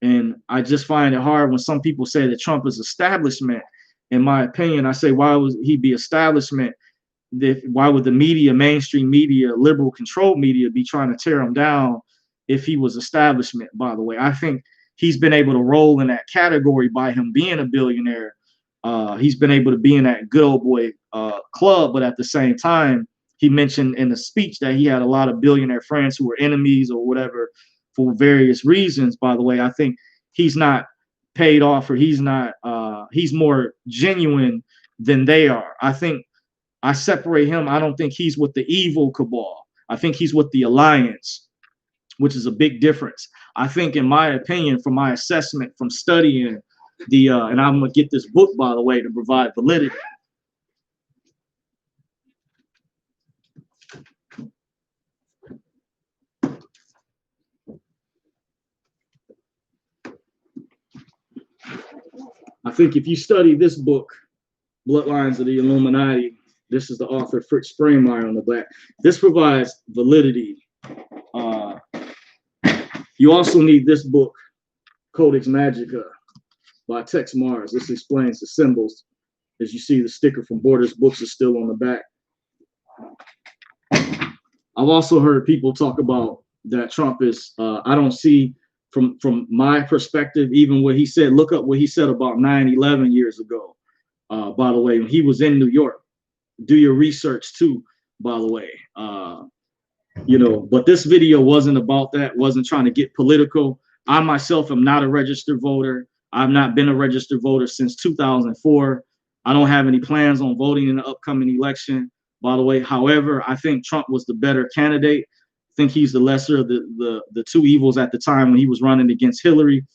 And I just find it hard when some people say that Trump is establishment. In my opinion, I say, why would he be establishment? Why would the media, mainstream media, liberal controlled media, be trying to tear him down if he was establishment, by the way? I think he's been able to roll in that category by him being a billionaire. He's been able to be in that good old boy club, but at the same time, he mentioned in the speech that he had a lot of billionaire friends who were enemies or whatever for various reasons. By the way, I think he's not paid off, or he's not, he's more genuine than they are. I think I separate him. I don't think he's with the evil cabal. I think he's with the alliance, which is a big difference. I think, in my opinion, from my assessment, from studying the, and I'm gonna get this book, by the way, to provide validity. I think if you study this book, Bloodlines of the Illuminati, this is the author, Fritz Springmeier, on the back. This provides validity. You also need this book, Codex Magica, by Tex Mars. This explains the symbols. As you see, the sticker from Borders Books is still on the back. I've also heard people talk about that Trump is, I don't see, from my perspective, even what he said, look up what he said about 9/11 years ago. By the way, when he was in New York. Do your research too, by the way. You know, but this video wasn't about that, wasn't trying to get political. I myself am not a registered voter. I've not been a registered voter since 2004. I don't have any plans on voting in the upcoming election, by the way. However, I think Trump was the better candidate. I think he's the lesser of the two evils at the time when he was running against Hillary.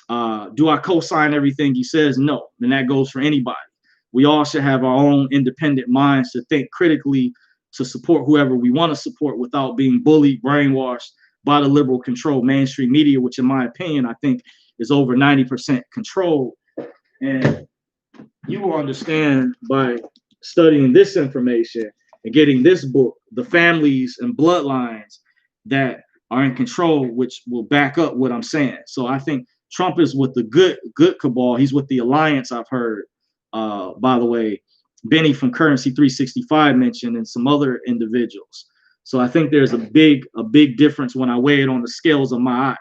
Do I co-sign everything he says? No, and that goes for anybody. We all should have our own independent minds to think critically, to support whoever we want to support without being bullied, brainwashed by the liberal controlled mainstream media, which in my opinion, I think is over 90% controlled. And you will understand by studying this information and getting this book, the families and bloodlines that are in control, which will back up what I'm saying. So I think Trump is with the good cabal. He's with the alliance, I've heard, by the way. Benny from Currency 365 mentioned, and some other individuals. So I think there's a big difference when I weigh it on the scales of my eye,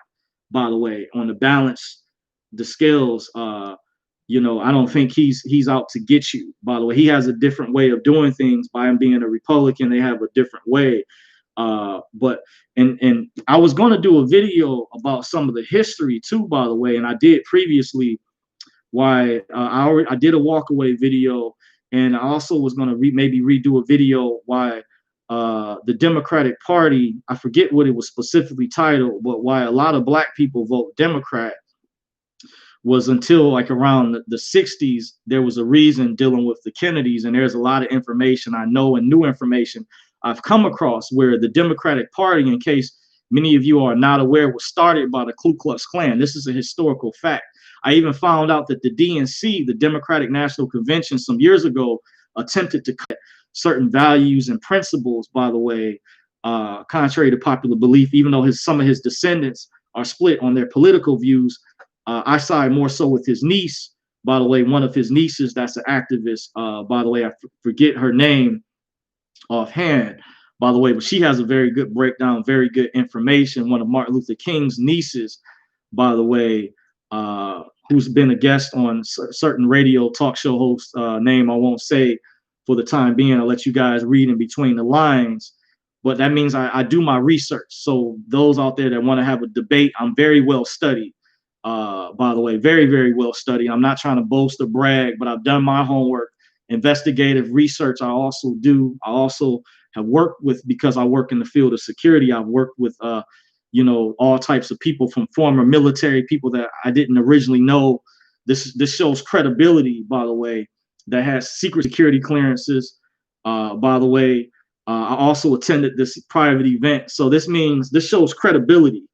by the way, on the balance, the scales. You know, I don't think he's out to get you, by the way. He has a different way of doing things. By him being a Republican, they have a different way. But I was going to do a video about some of the history too, by the way, and I did previously. Why I did a walkaway video, and I also was going to maybe redo a video why the Democratic Party, I forget what it was specifically titled, but why a lot of black people vote Democrat was until like around the 60s, there was a reason dealing with the Kennedys. And there's a lot of information I know and new information I've come across where the Democratic Party, in case many of you are not aware, was started by the Ku Klux Klan. This is a historical fact. I even found out that the DNC, the Democratic National Convention, some years ago attempted to cut certain values and principles, by the way, contrary to popular belief, even though some of his descendants are split on their political views. I side more so with his niece, by the way, one of his nieces that's an activist. By the way, I forget her name offhand, by the way, but she has a very good breakdown, very good information. One of Martin Luther King's nieces, by the way, who's been a guest on certain radio talk show host, name I won't say for the time being. I'll let you guys read in between the lines. But that means I do my research. So those out there that want to have a debate, I'm very well studied. By the way, very, very well studied. I'm not trying to boast or brag, but I've done my homework, investigative research. I also have worked with, because I work in the field of security, I've worked with, you know, all types of people, from former military people that I didn't originally know. This shows credibility, by the way, that has secret security clearances. By the way, I also attended this private event. So this shows credibility.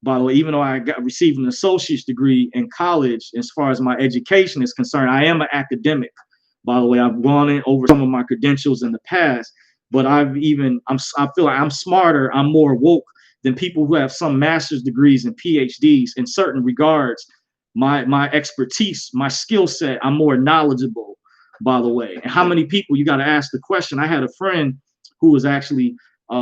By the way, even though I received an associate's degree in college, as far as my education is concerned, I am an academic. By the way, I've gone in over some of my credentials in the past, but I feel like I'm smarter, I'm more woke than people who have some master's degrees and PhDs in certain regards. My expertise, my skill set, I'm more knowledgeable, by the way. And how many people, you got to ask the question. I had a friend who was actually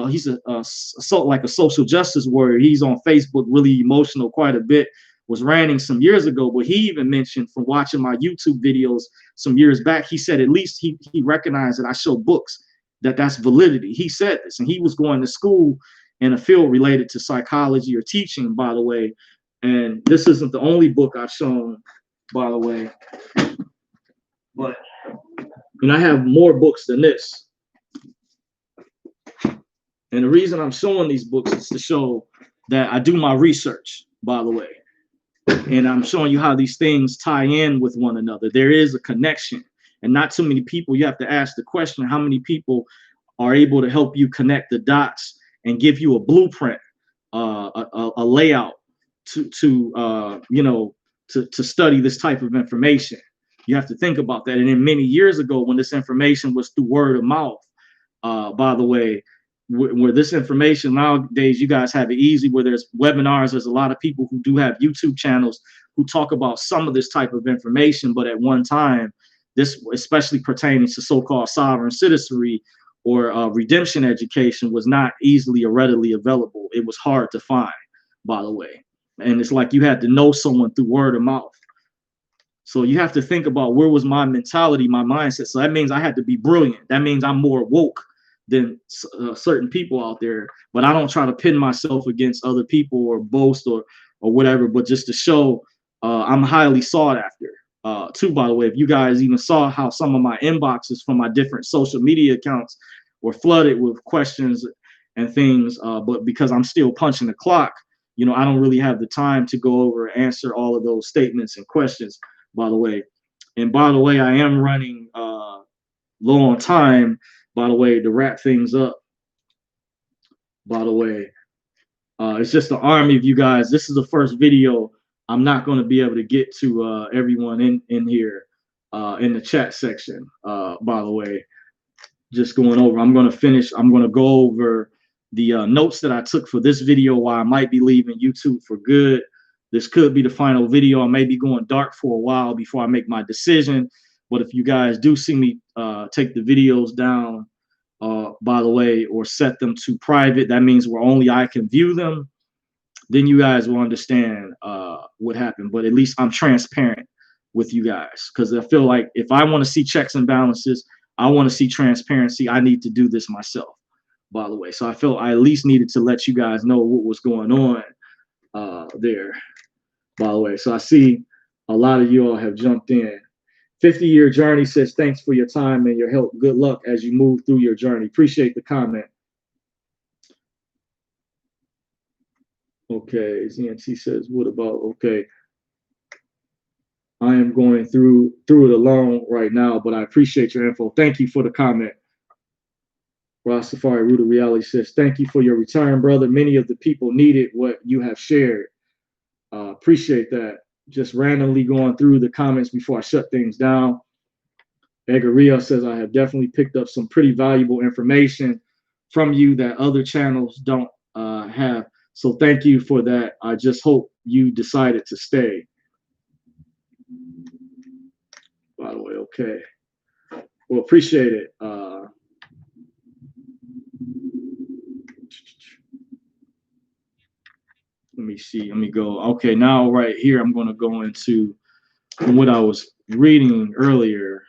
he's like a social justice warrior. He's on Facebook, really emotional quite a bit, was ranting some years ago, but he even mentioned from watching my YouTube videos some years back, he said at least he recognized that I show books that's validity. He said this, and he was going to school in a field related to psychology or teaching, by the way. And this isn't the only book I've shown, by the way, but I have more books than this. And the reason I'm showing these books is to show that I do my research, by the way. And I'm showing you how these things tie in with one another. There is a connection. And not too many people, you have to ask the question, how many people are able to help you connect the dots and give you a blueprint, a layout to study this type of information. You have to think about that. And then many years ago, when this information was through word of mouth, by the way, where this information nowadays, you guys have it easy, where there's webinars, there's a lot of people who do have YouTube channels who talk about some of this type of information. But at one time, this, especially pertaining to so-called sovereign citizenry or redemption education, was not easily or readily available. It was hard to find, by the way. And it's like you had to know someone through word of mouth. So you have to think about, where was my mentality, my mindset? So that means I had to be brilliant. That means I'm more woke than certain people out there. But I don't try to pin myself against other people or boast or whatever, but just to show I'm highly sought after. Too, by the way, if you guys even saw how some of my inboxes from my different social media accounts were flooded with questions and things, but because I'm still punching the clock, you know, I don't really have the time to go over and answer all of those statements and questions, by the way. And by the way, I am running low on time, by the way, to wrap things up. By the way, it's just an army of you guys. This is the first video. I'm not going to be able to get to everyone in here in the chat section. By the way, just going over, I'm going to go over the notes that I took for this video, why I might be leaving YouTube for good. This could be the final video. I may be going dark for a while before I make my decision. But if you guys do see me take the videos down, by the way, or set them to private, that means where only I can view them, then you guys will understand what happened. But at least I'm transparent with you guys, because I feel like if I want to see checks and balances, I want to see transparency, I need to do this myself, by the way. So I felt I at least needed to let you guys know what was going on there, by the way. So I see a lot of you all have jumped in. 50-year journey says, thanks for your time and your help. Good luck as you move through your journey. Appreciate the comment. Okay, ZNT says, what about, okay. I am going through it alone right now, but I appreciate your info. Thank you for the comment. Rastafari Ruta Reality says, thank you for your return, brother. Many of the people needed what you have shared. Appreciate that. Just randomly going through the comments before I shut things down. Egaria says, I have definitely picked up some pretty valuable information from you that other channels don't have. So thank you for that. I just hope you decided to stay. By the way, okay. Well, appreciate it. Let me see. Let me go. Okay, now right here, I'm going to go into what I was reading earlier.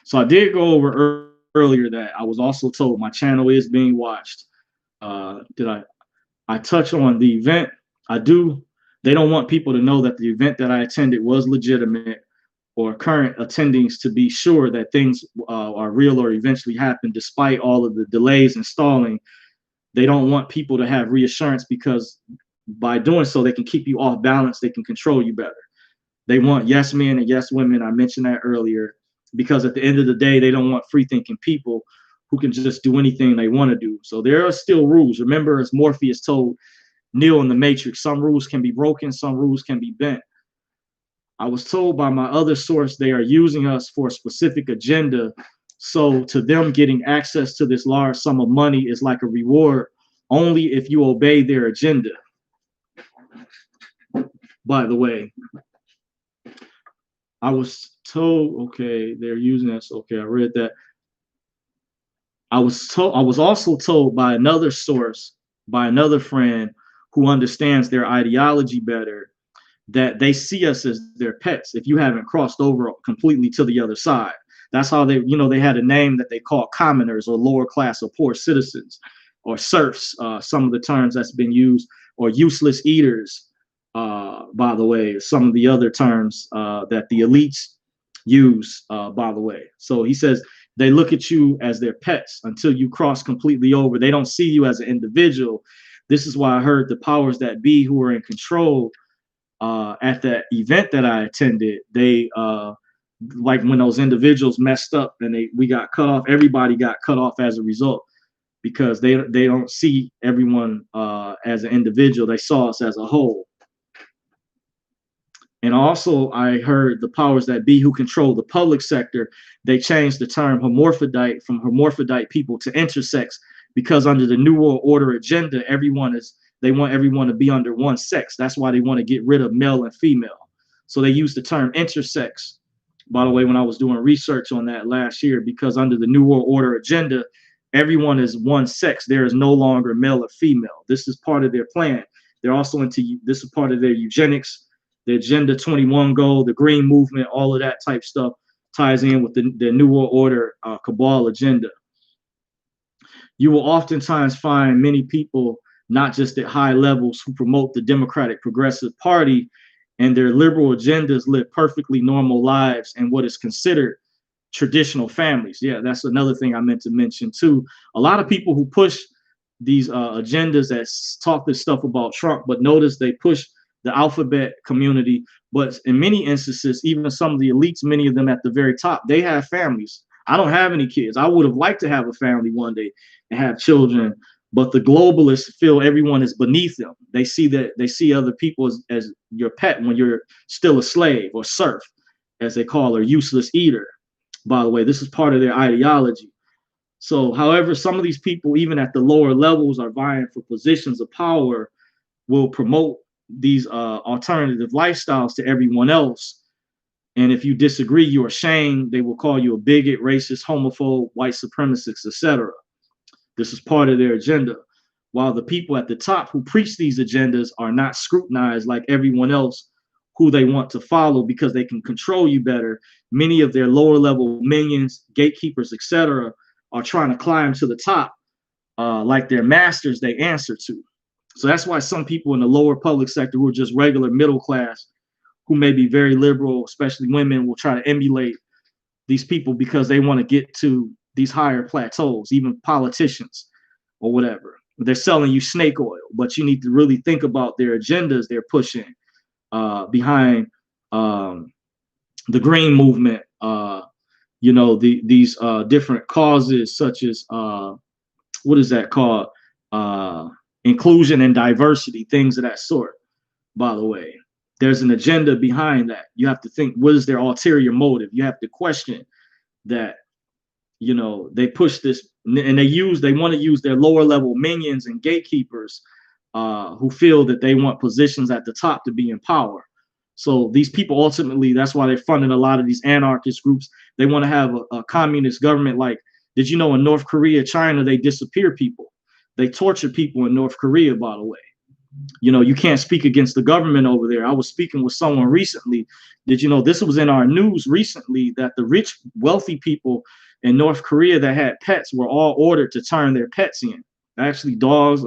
So I did go over earlier that I was also told my channel is being watched. Did I touch on the event? I do. They don't want people to know that the event that I attended was legitimate, or current attendings to be sure that things are real or eventually happen despite all of the delays and stalling. They don't want people to have reassurance, because by doing so, they can keep you off balance. They can control you better. They want yes men and yes women. I mentioned that earlier, because at the end of the day, they don't want free thinking people who can just do anything they want to do. So there are still rules. Remember, as Morpheus told Neo in the Matrix, some rules can be broken, some rules can be bent. I was told by my other source they are using us for a specific agenda. So to them, getting access to this large sum of money is like a reward only if you obey their agenda. By the way, I was told, okay, they're using us. Okay, I read that. I was also told by another source, by another friend who understands their ideology better, that they see us as their pets if you haven't crossed over completely to the other side. That's how they, they had a name that they call commoners, or lower class or poor citizens, or serfs, some of the terms that's been used, or useless eaters, by the way, some of the other terms that the elites use, by the way. So he says they look at you as their pets until you cross completely over. They don't see you as an individual. This is why I heard the powers that be who are in control at that event that I attended, they like when those individuals messed up and we got cut off, everybody got cut off as a result, because they don't see everyone as an individual. They saw us as a whole. And also I heard the powers that be who control the public sector, they changed the term hermaphrodite from hermaphrodite people to intersex, because under the New World Order agenda, they want everyone to be under one sex. That's why they want to get rid of male and female. So they use the term intersex, by the way, when I was doing research on that last year, because under the New World Order agenda, everyone is one sex. There is no longer male or female. This is part of their plan. They're also this is part of their eugenics, the Agenda 21 goal, the Green Movement, all of that type stuff ties in with the New World Order cabal agenda. You will oftentimes find many people, not just at high levels, who promote the Democratic Progressive Party and their liberal agendas live perfectly normal lives in what is considered traditional families. Yeah, that's another thing I meant to mention too. A lot of people who push these agendas that talk this stuff about Trump, but notice they push the alphabet community. But in many instances, even some of the elites, many of them at the very top, they have families. I don't have any kids. I would have liked to have a family one day and have children, but the globalists feel everyone is beneath them. They see other people as your pet when you're still a slave, or serf, as they call her, useless eater. By the way, this is part of their ideology. So, however, some of these people, even at the lower levels, are vying for positions of power, will promote these alternative lifestyles to everyone else. And if you disagree, you're ashamed. They will call you a bigot, racist, homophobe, white supremacist, etc. This is part of their agenda. While the people at the top who preach these agendas are not scrutinized like everyone else who they want to follow because they can control you better, many of their lower level minions, gatekeepers, etc., are trying to climb to the top like their masters they answer to. So that's why some people in the lower public sector who are just regular middle class, who may be very liberal, especially women, will try to emulate these people because they want to get to these higher plateaus, even politicians or whatever. They're selling you snake oil, but you need to really think about their agendas they're pushing behind the green movement, these different causes such as, what is that called? Inclusion and diversity, things of that sort, by the way. There's an agenda behind that. You have to think, what is their ulterior motive? You have to question that, they push this and they want to use their lower level minions and gatekeepers who feel that they want positions at the top to be in power. So these people ultimately, that's why they're funding a lot of these anarchist groups. They want to have a communist government. Like, did you know in North Korea, China, they disappear people. They torture people in North Korea, by the way. You can't speak against the government over there. I was speaking with someone recently. Did you know this was in our news recently that the rich, wealthy people in North Korea that had pets were all ordered to turn their pets in, actually dogs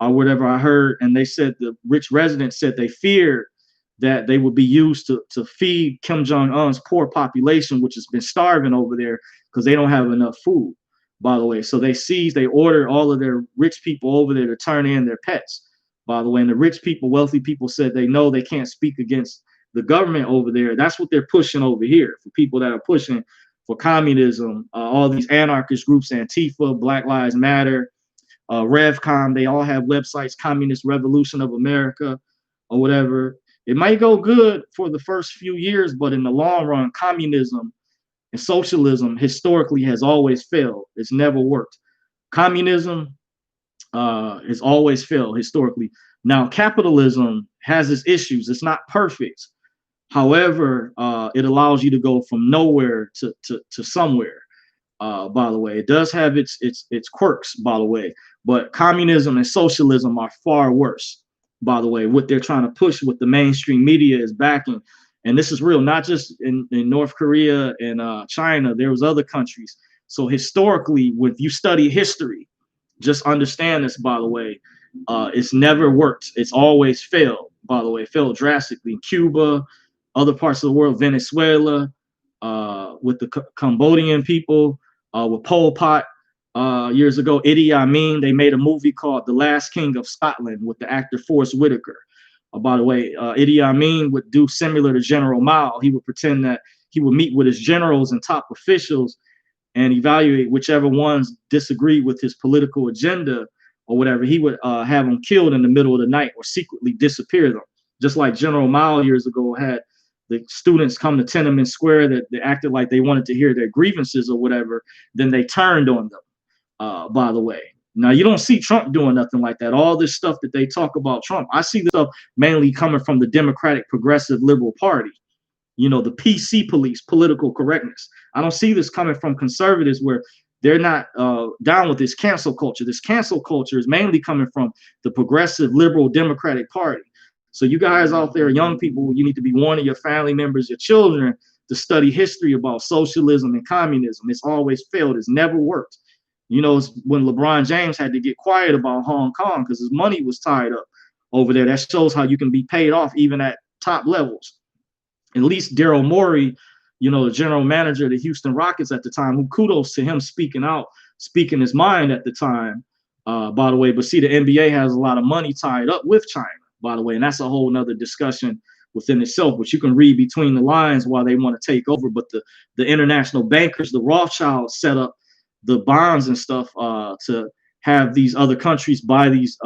or whatever I heard. And they said the rich residents said they feared that they would be used to feed Kim Jong-un's poor population, which has been starving over there because they don't have enough food, by the way. So they ordered all of their rich people over there to turn in their pets, by the way. And the rich people, wealthy people said they know they can't speak against the government over there. That's what they're pushing over here for people that are pushing for communism. All these anarchist groups, Antifa, Black Lives Matter, RevCom, they all have websites, Communist Revolution of America or whatever. It might go good for the first few years, but in the long run, communism and socialism historically has always failed. It's never worked. Communism has always failed historically. Now, capitalism has its issues. It's not perfect. However, it allows you to go from nowhere to somewhere. By the way, it does have its quirks, by the way, but communism and socialism are far worse, by the way. What they're trying to push, what the mainstream media is backing, and this is real, not just in North Korea and China. There was other countries. So historically, when you study history, just understand this, by the way. It's never worked. It's always failed, by the way. Failed drastically in Cuba, other parts of the world, Venezuela, with the Cambodian people, with Pol Pot years ago, Idi Amin. They made a movie called The Last King of Scotland with the actor Forrest Whitaker. By the way, Idi Amin would do similar to General Mao. He would pretend that he would meet with his generals and top officials and evaluate whichever ones disagreed with his political agenda or whatever. He would have them killed in the middle of the night or secretly disappear them. Just like General Mao years ago had the students come to Tiananmen Square that they acted like they wanted to hear their grievances or whatever, then they turned on them, by the way. Now, you don't see Trump doing nothing like that. All this stuff that they talk about Trump, I see this stuff mainly coming from the Democratic Progressive Liberal Party. The PC police, political correctness. I don't see this coming from conservatives where they're not down with this cancel culture. This cancel culture is mainly coming from the progressive liberal Democratic Party. So you guys out there, young people, you need to be warning your family members, your children, to study history about socialism and communism. It's always failed. It's never worked. It's when LeBron James had to get quiet about Hong Kong because his money was tied up over there. That shows how you can be paid off even at top levels. At least Daryl Morey, the general manager of the Houston Rockets at the time, who kudos to him speaking out, speaking his mind at the time, by the way. But see, the NBA has a lot of money tied up with China, by the way, and that's a whole nother discussion within itself, but you can read between the lines why they want to take over. But the international bankers, the Rothschilds, set up the bonds and stuff to have these other countries buy these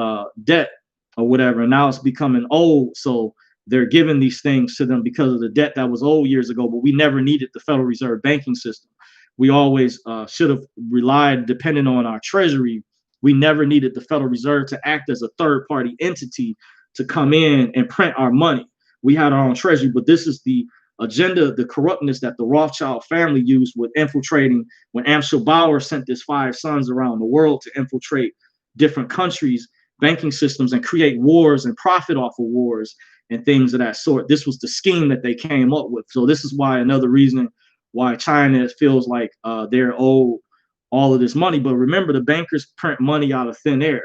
debt or whatever. And now it's becoming old. So they're giving these things to them because of the debt that was old years ago, but we never needed the Federal Reserve banking system. We always should have relied, depending on our treasury. We never needed the Federal Reserve to act as a third-party entity to come in and print our money. We had our own treasury, but this is the agenda, the corruptness that the Rothschild family used with infiltrating. When Amschel Bauer sent his 5 sons around the world to infiltrate different countries' banking systems and create wars and profit off of wars and things of that sort. This was the scheme that they came up with. So this is why another reason why China feels like they're owed all of this money. But remember, the bankers print money out of thin air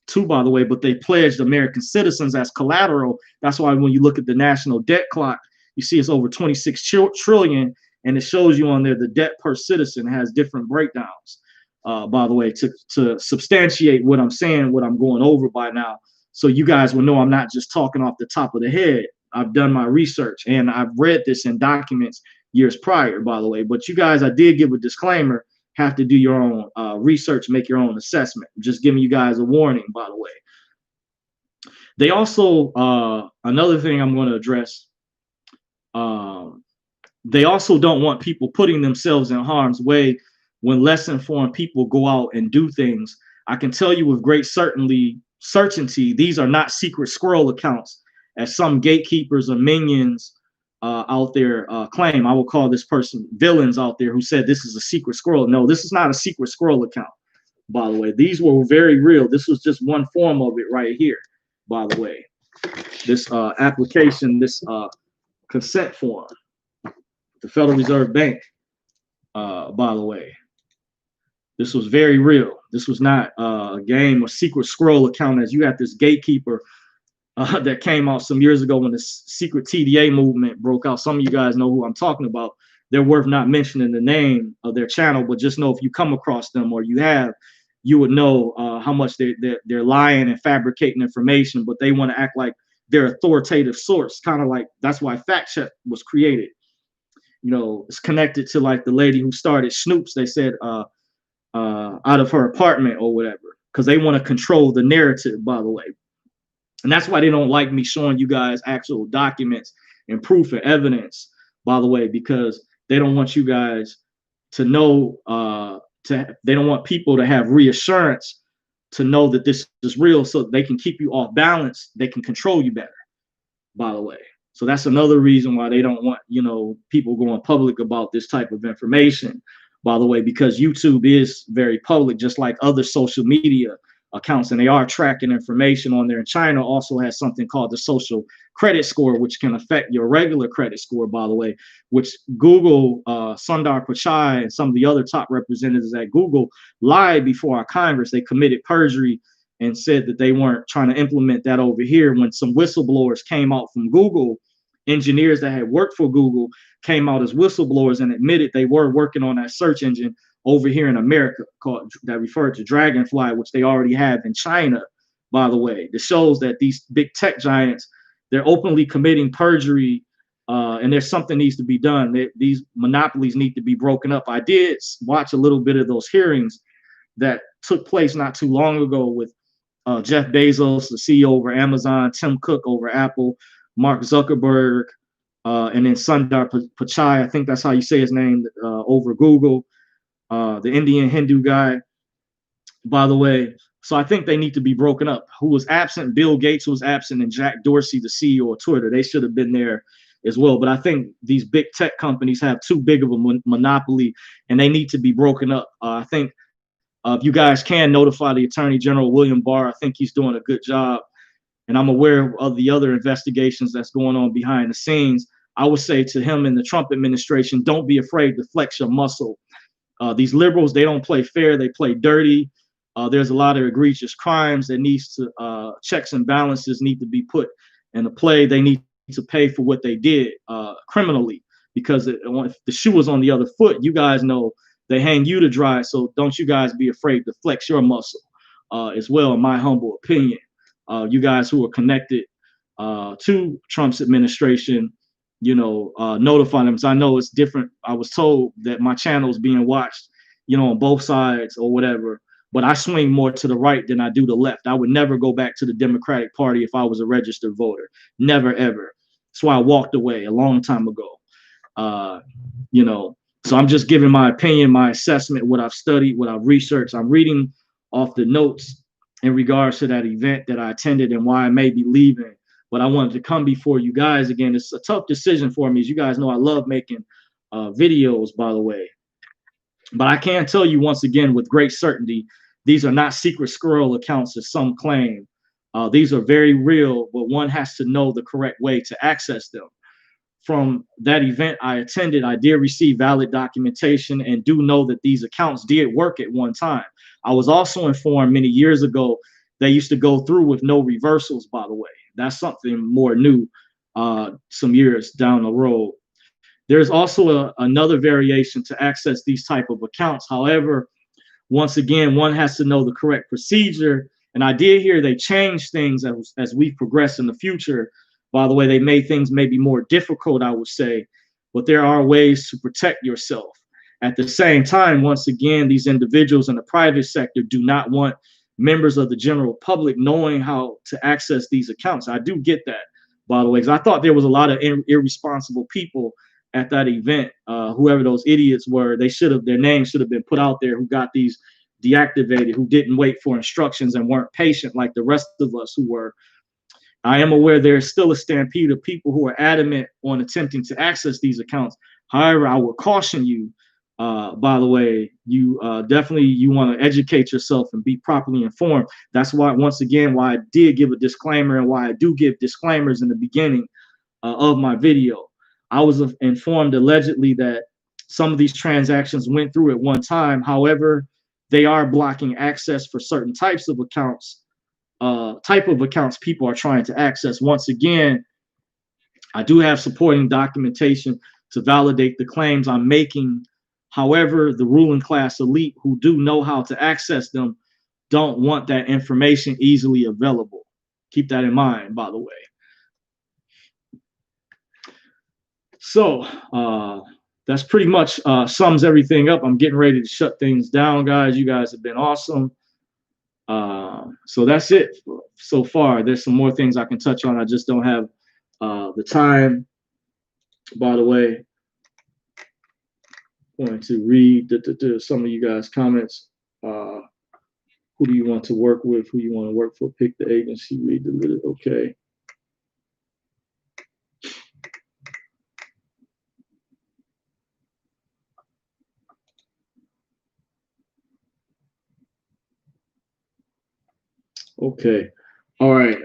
too, by the way, but they pledged American citizens as collateral. That's why when you look at the national debt clock, you see it's over 26 trillion, and it shows you on there the debt per citizen has different breakdowns. By the way, to substantiate what I'm saying, what I'm going over by now, so you guys will know I'm not just talking off the top of the head. I've done my research and I've read this in documents years prior, by the way. But you guys, I did give a disclaimer, have to do your own research, make your own assessment. Just giving you guys a warning, by the way. They also, another thing I'm going to address, they also don't want people putting themselves in harm's way when less informed people go out and do things. I can tell you with great certainty, these are not secret squirrel accounts, as some gatekeepers or minions out there claim. I will call this person villains out there who said this is a secret squirrel. No, this is not a secret squirrel account, by the way. These were very real. This was just one form of it right here, by the way. This application, this consent form, the Federal Reserve Bank, by the way. This was very real. This was not a game or secret squirrel account, as you had this gatekeeper that came out some years ago when the secret TDA movement broke out. Some of you guys know who I'm talking about. They're worth not mentioning the name of their channel, but just know if you come across them or you have, you would know how much they're lying and fabricating information, but they want to act like they're authoritative source, kind of like that's why fact check was created. You know, it's connected to like the lady who started Snoops. They said out of her apartment or whatever, because they want to control the narrative, by the way. And that's why they don't like me showing you guys actual documents and proof and evidence, by the way, because they don't want you guys to know, they don't want people to have reassurance to know that this is real, so they can keep you off balance. They can control you better, by the way. So that's another reason why they don't want, you know, people going public about this type of information, by the way, because YouTube is very public, just like other social media accounts, and they are tracking information on there. And China also has something called the social credit score, which can affect your regular credit score, by the way, which Google, Sundar Pichai and some of the other top representatives at Google lied before our Congress. They committed perjury and said that they weren't trying to implement that over here. When some whistleblowers came out from Google, engineers that had worked for Google came out as whistleblowers and admitted they were working on that search engine over here in America that referred to Dragonfly, which they already have in China, by the way. This shows that these big tech giants, they're openly committing perjury, and there's something needs to be done. These monopolies need to be broken up. I did watch a little bit of those hearings that took place not too long ago with Jeff Bezos, the CEO over Amazon, Tim Cook over Apple, Mark Zuckerberg, and then Sundar Pichai, I think that's how you say his name, over Google. The Indian Hindu guy, by the way. So I think they need to be broken up. Who was absent? Bill Gates was absent, and Jack Dorsey, the CEO of Twitter. They should have been there as well. But I think these big tech companies have too big of a monopoly, and they need to be broken up. I think if you guys can notify the Attorney General, William Barr, I think he's doing a good job. And I'm aware of the other investigations that's going on behind the scenes. I would say to him and the Trump administration, don't be afraid to flex your muscle. These liberals, they don't play fair, they play dirty. There's a lot of egregious crimes that needs to, checks and balances need to be put into play. They need to pay for what they did criminally, because if the shoe was on the other foot, you guys know they hang you to dry. So don't you guys be afraid to flex your muscle as well, in my humble opinion. You guys who are connected to Trump's administration, you know, notify them. So I know it's different. I was told that my channel is being watched, you know, on both sides or whatever, but I swing more to the right than I do the left. I would never go back to the Democratic Party if I was a registered voter. Never, ever. That's why I walked away a long time ago. You know, so I'm just giving my opinion, my assessment, what I've studied, what I've researched. I'm reading off the notes in regards to that event that I attended and why I may be leaving. But I wanted to come before you guys again. It's a tough decision for me. As you guys know, I love making videos, by the way. But I can tell you once again with great certainty, these are not secret squirrel accounts as some claim. These are very real, but one has to know the correct way to access them. From that event I attended, I did receive valid documentation and do know that these accounts did work at one time. I was also informed many years ago they used to go through with no reversals, by the way. That's something more new some years down the road. There's also another variation to access these type of accounts. However, once again, one has to know the correct procedure. And I did hear they changed things as we progress in the future. By the way, they made things maybe more difficult, I would say, but there are ways to protect yourself. At the same time, once again, these individuals in the private sector do not want members of the general public knowing how to access these accounts. I do get that, by the way, because I thought there was a lot of irresponsible people at that event. Whoever those idiots were, their names should have been put out there, who got these deactivated, who didn't wait for instructions and weren't patient like the rest of us who were. I am aware there's still a stampede of people who are adamant on attempting to access these accounts. However, I will caution you, by the way, you definitely, you want to educate yourself and be properly informed. That's why, once again, why I did give a disclaimer and why I do give disclaimers in the beginning of my video. I was informed allegedly that some of these transactions went through at one time. However, they are blocking access for certain types of accounts. Type of accounts people are trying to access. Once again, I do have supporting documentation to validate the claims I'm making. However, the ruling class elite who do know how to access them don't want that information easily available. Keep that in mind, by the way. So that's pretty much sums everything up. I'm getting ready to shut things down, guys. You guys have been awesome. So that's it so far. There's some more things I can touch on. I just don't have the time. By the way, I'm going to read some of you guys' comments. Who do you want to work with? Who you want to work for? Pick the agency, read the list. Okay. Okay. All right.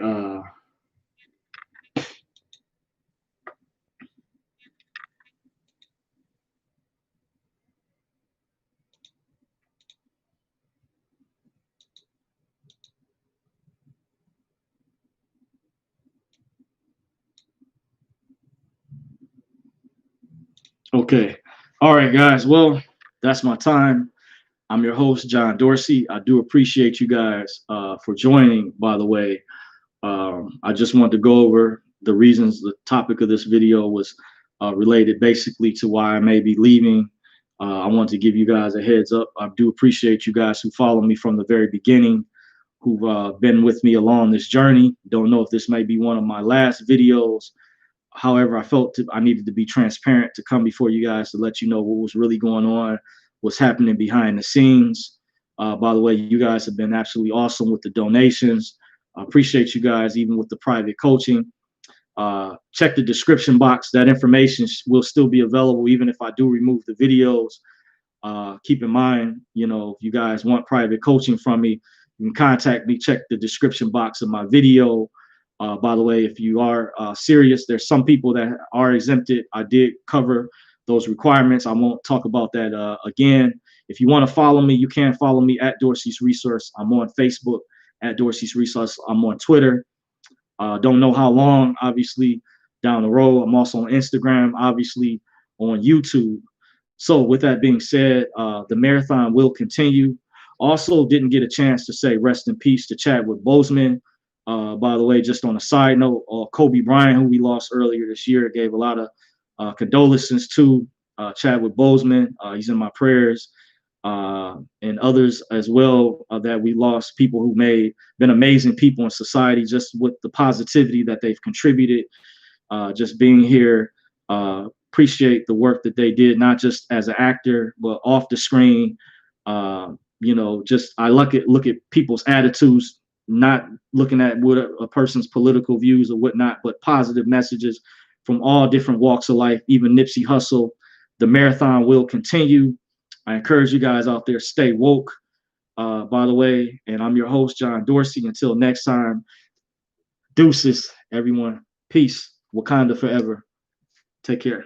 Okay. All right, guys. Well, that's my time. I'm your host, John Dorsey. I do appreciate you guys for joining, by the way. I just wanted to go over the reasons. The topic of this video was related basically to why I may be leaving. I want to give you guys a heads up. I do appreciate you guys who follow me from the very beginning, who've been with me along this journey. Don't know if this may be one of my last videos. However, I felt I needed to be transparent to come before you guys to let you know what was really going on, what's happening behind the scenes. By the way, you guys have been absolutely awesome with the donations. I appreciate you guys, even with the private coaching. Check the description box. That information will still be available even if I do remove the videos. Keep in mind, you know, if you guys want private coaching from me, you can contact me. Check the description box of my video. By the way, if you are serious, there's some people that are exempted. I did cover those requirements. I won't talk about that again. If you want to follow me, you can follow me at Dorsey's Resource. I'm on Facebook at Dorsey's Resource. I'm on Twitter. Don't know how long, obviously, down the road. I'm also on Instagram, obviously, on YouTube. So with that being said, the marathon will continue. Also, didn't get a chance to say rest in peace to Chadwick Boseman. By the way, just on a side note, Kobe Bryant, who we lost earlier this year, gave a lot of condolences to Chadwick Boseman. He's in my prayers, and others as well that we lost, people who been amazing people in society, just with the positivity that they've contributed, just being here. Appreciate the work that they did, not just as an actor, but off the screen. You know, just I look at people's attitudes not looking at what a person's political views or whatnot, but positive messages from all different walks of life, even Nipsey Hussle. The marathon will continue. I encourage you guys out there, stay woke, by the way. And I'm your host, John Dorsey. Until next time, deuces, everyone. Peace. Wakanda forever. Take care.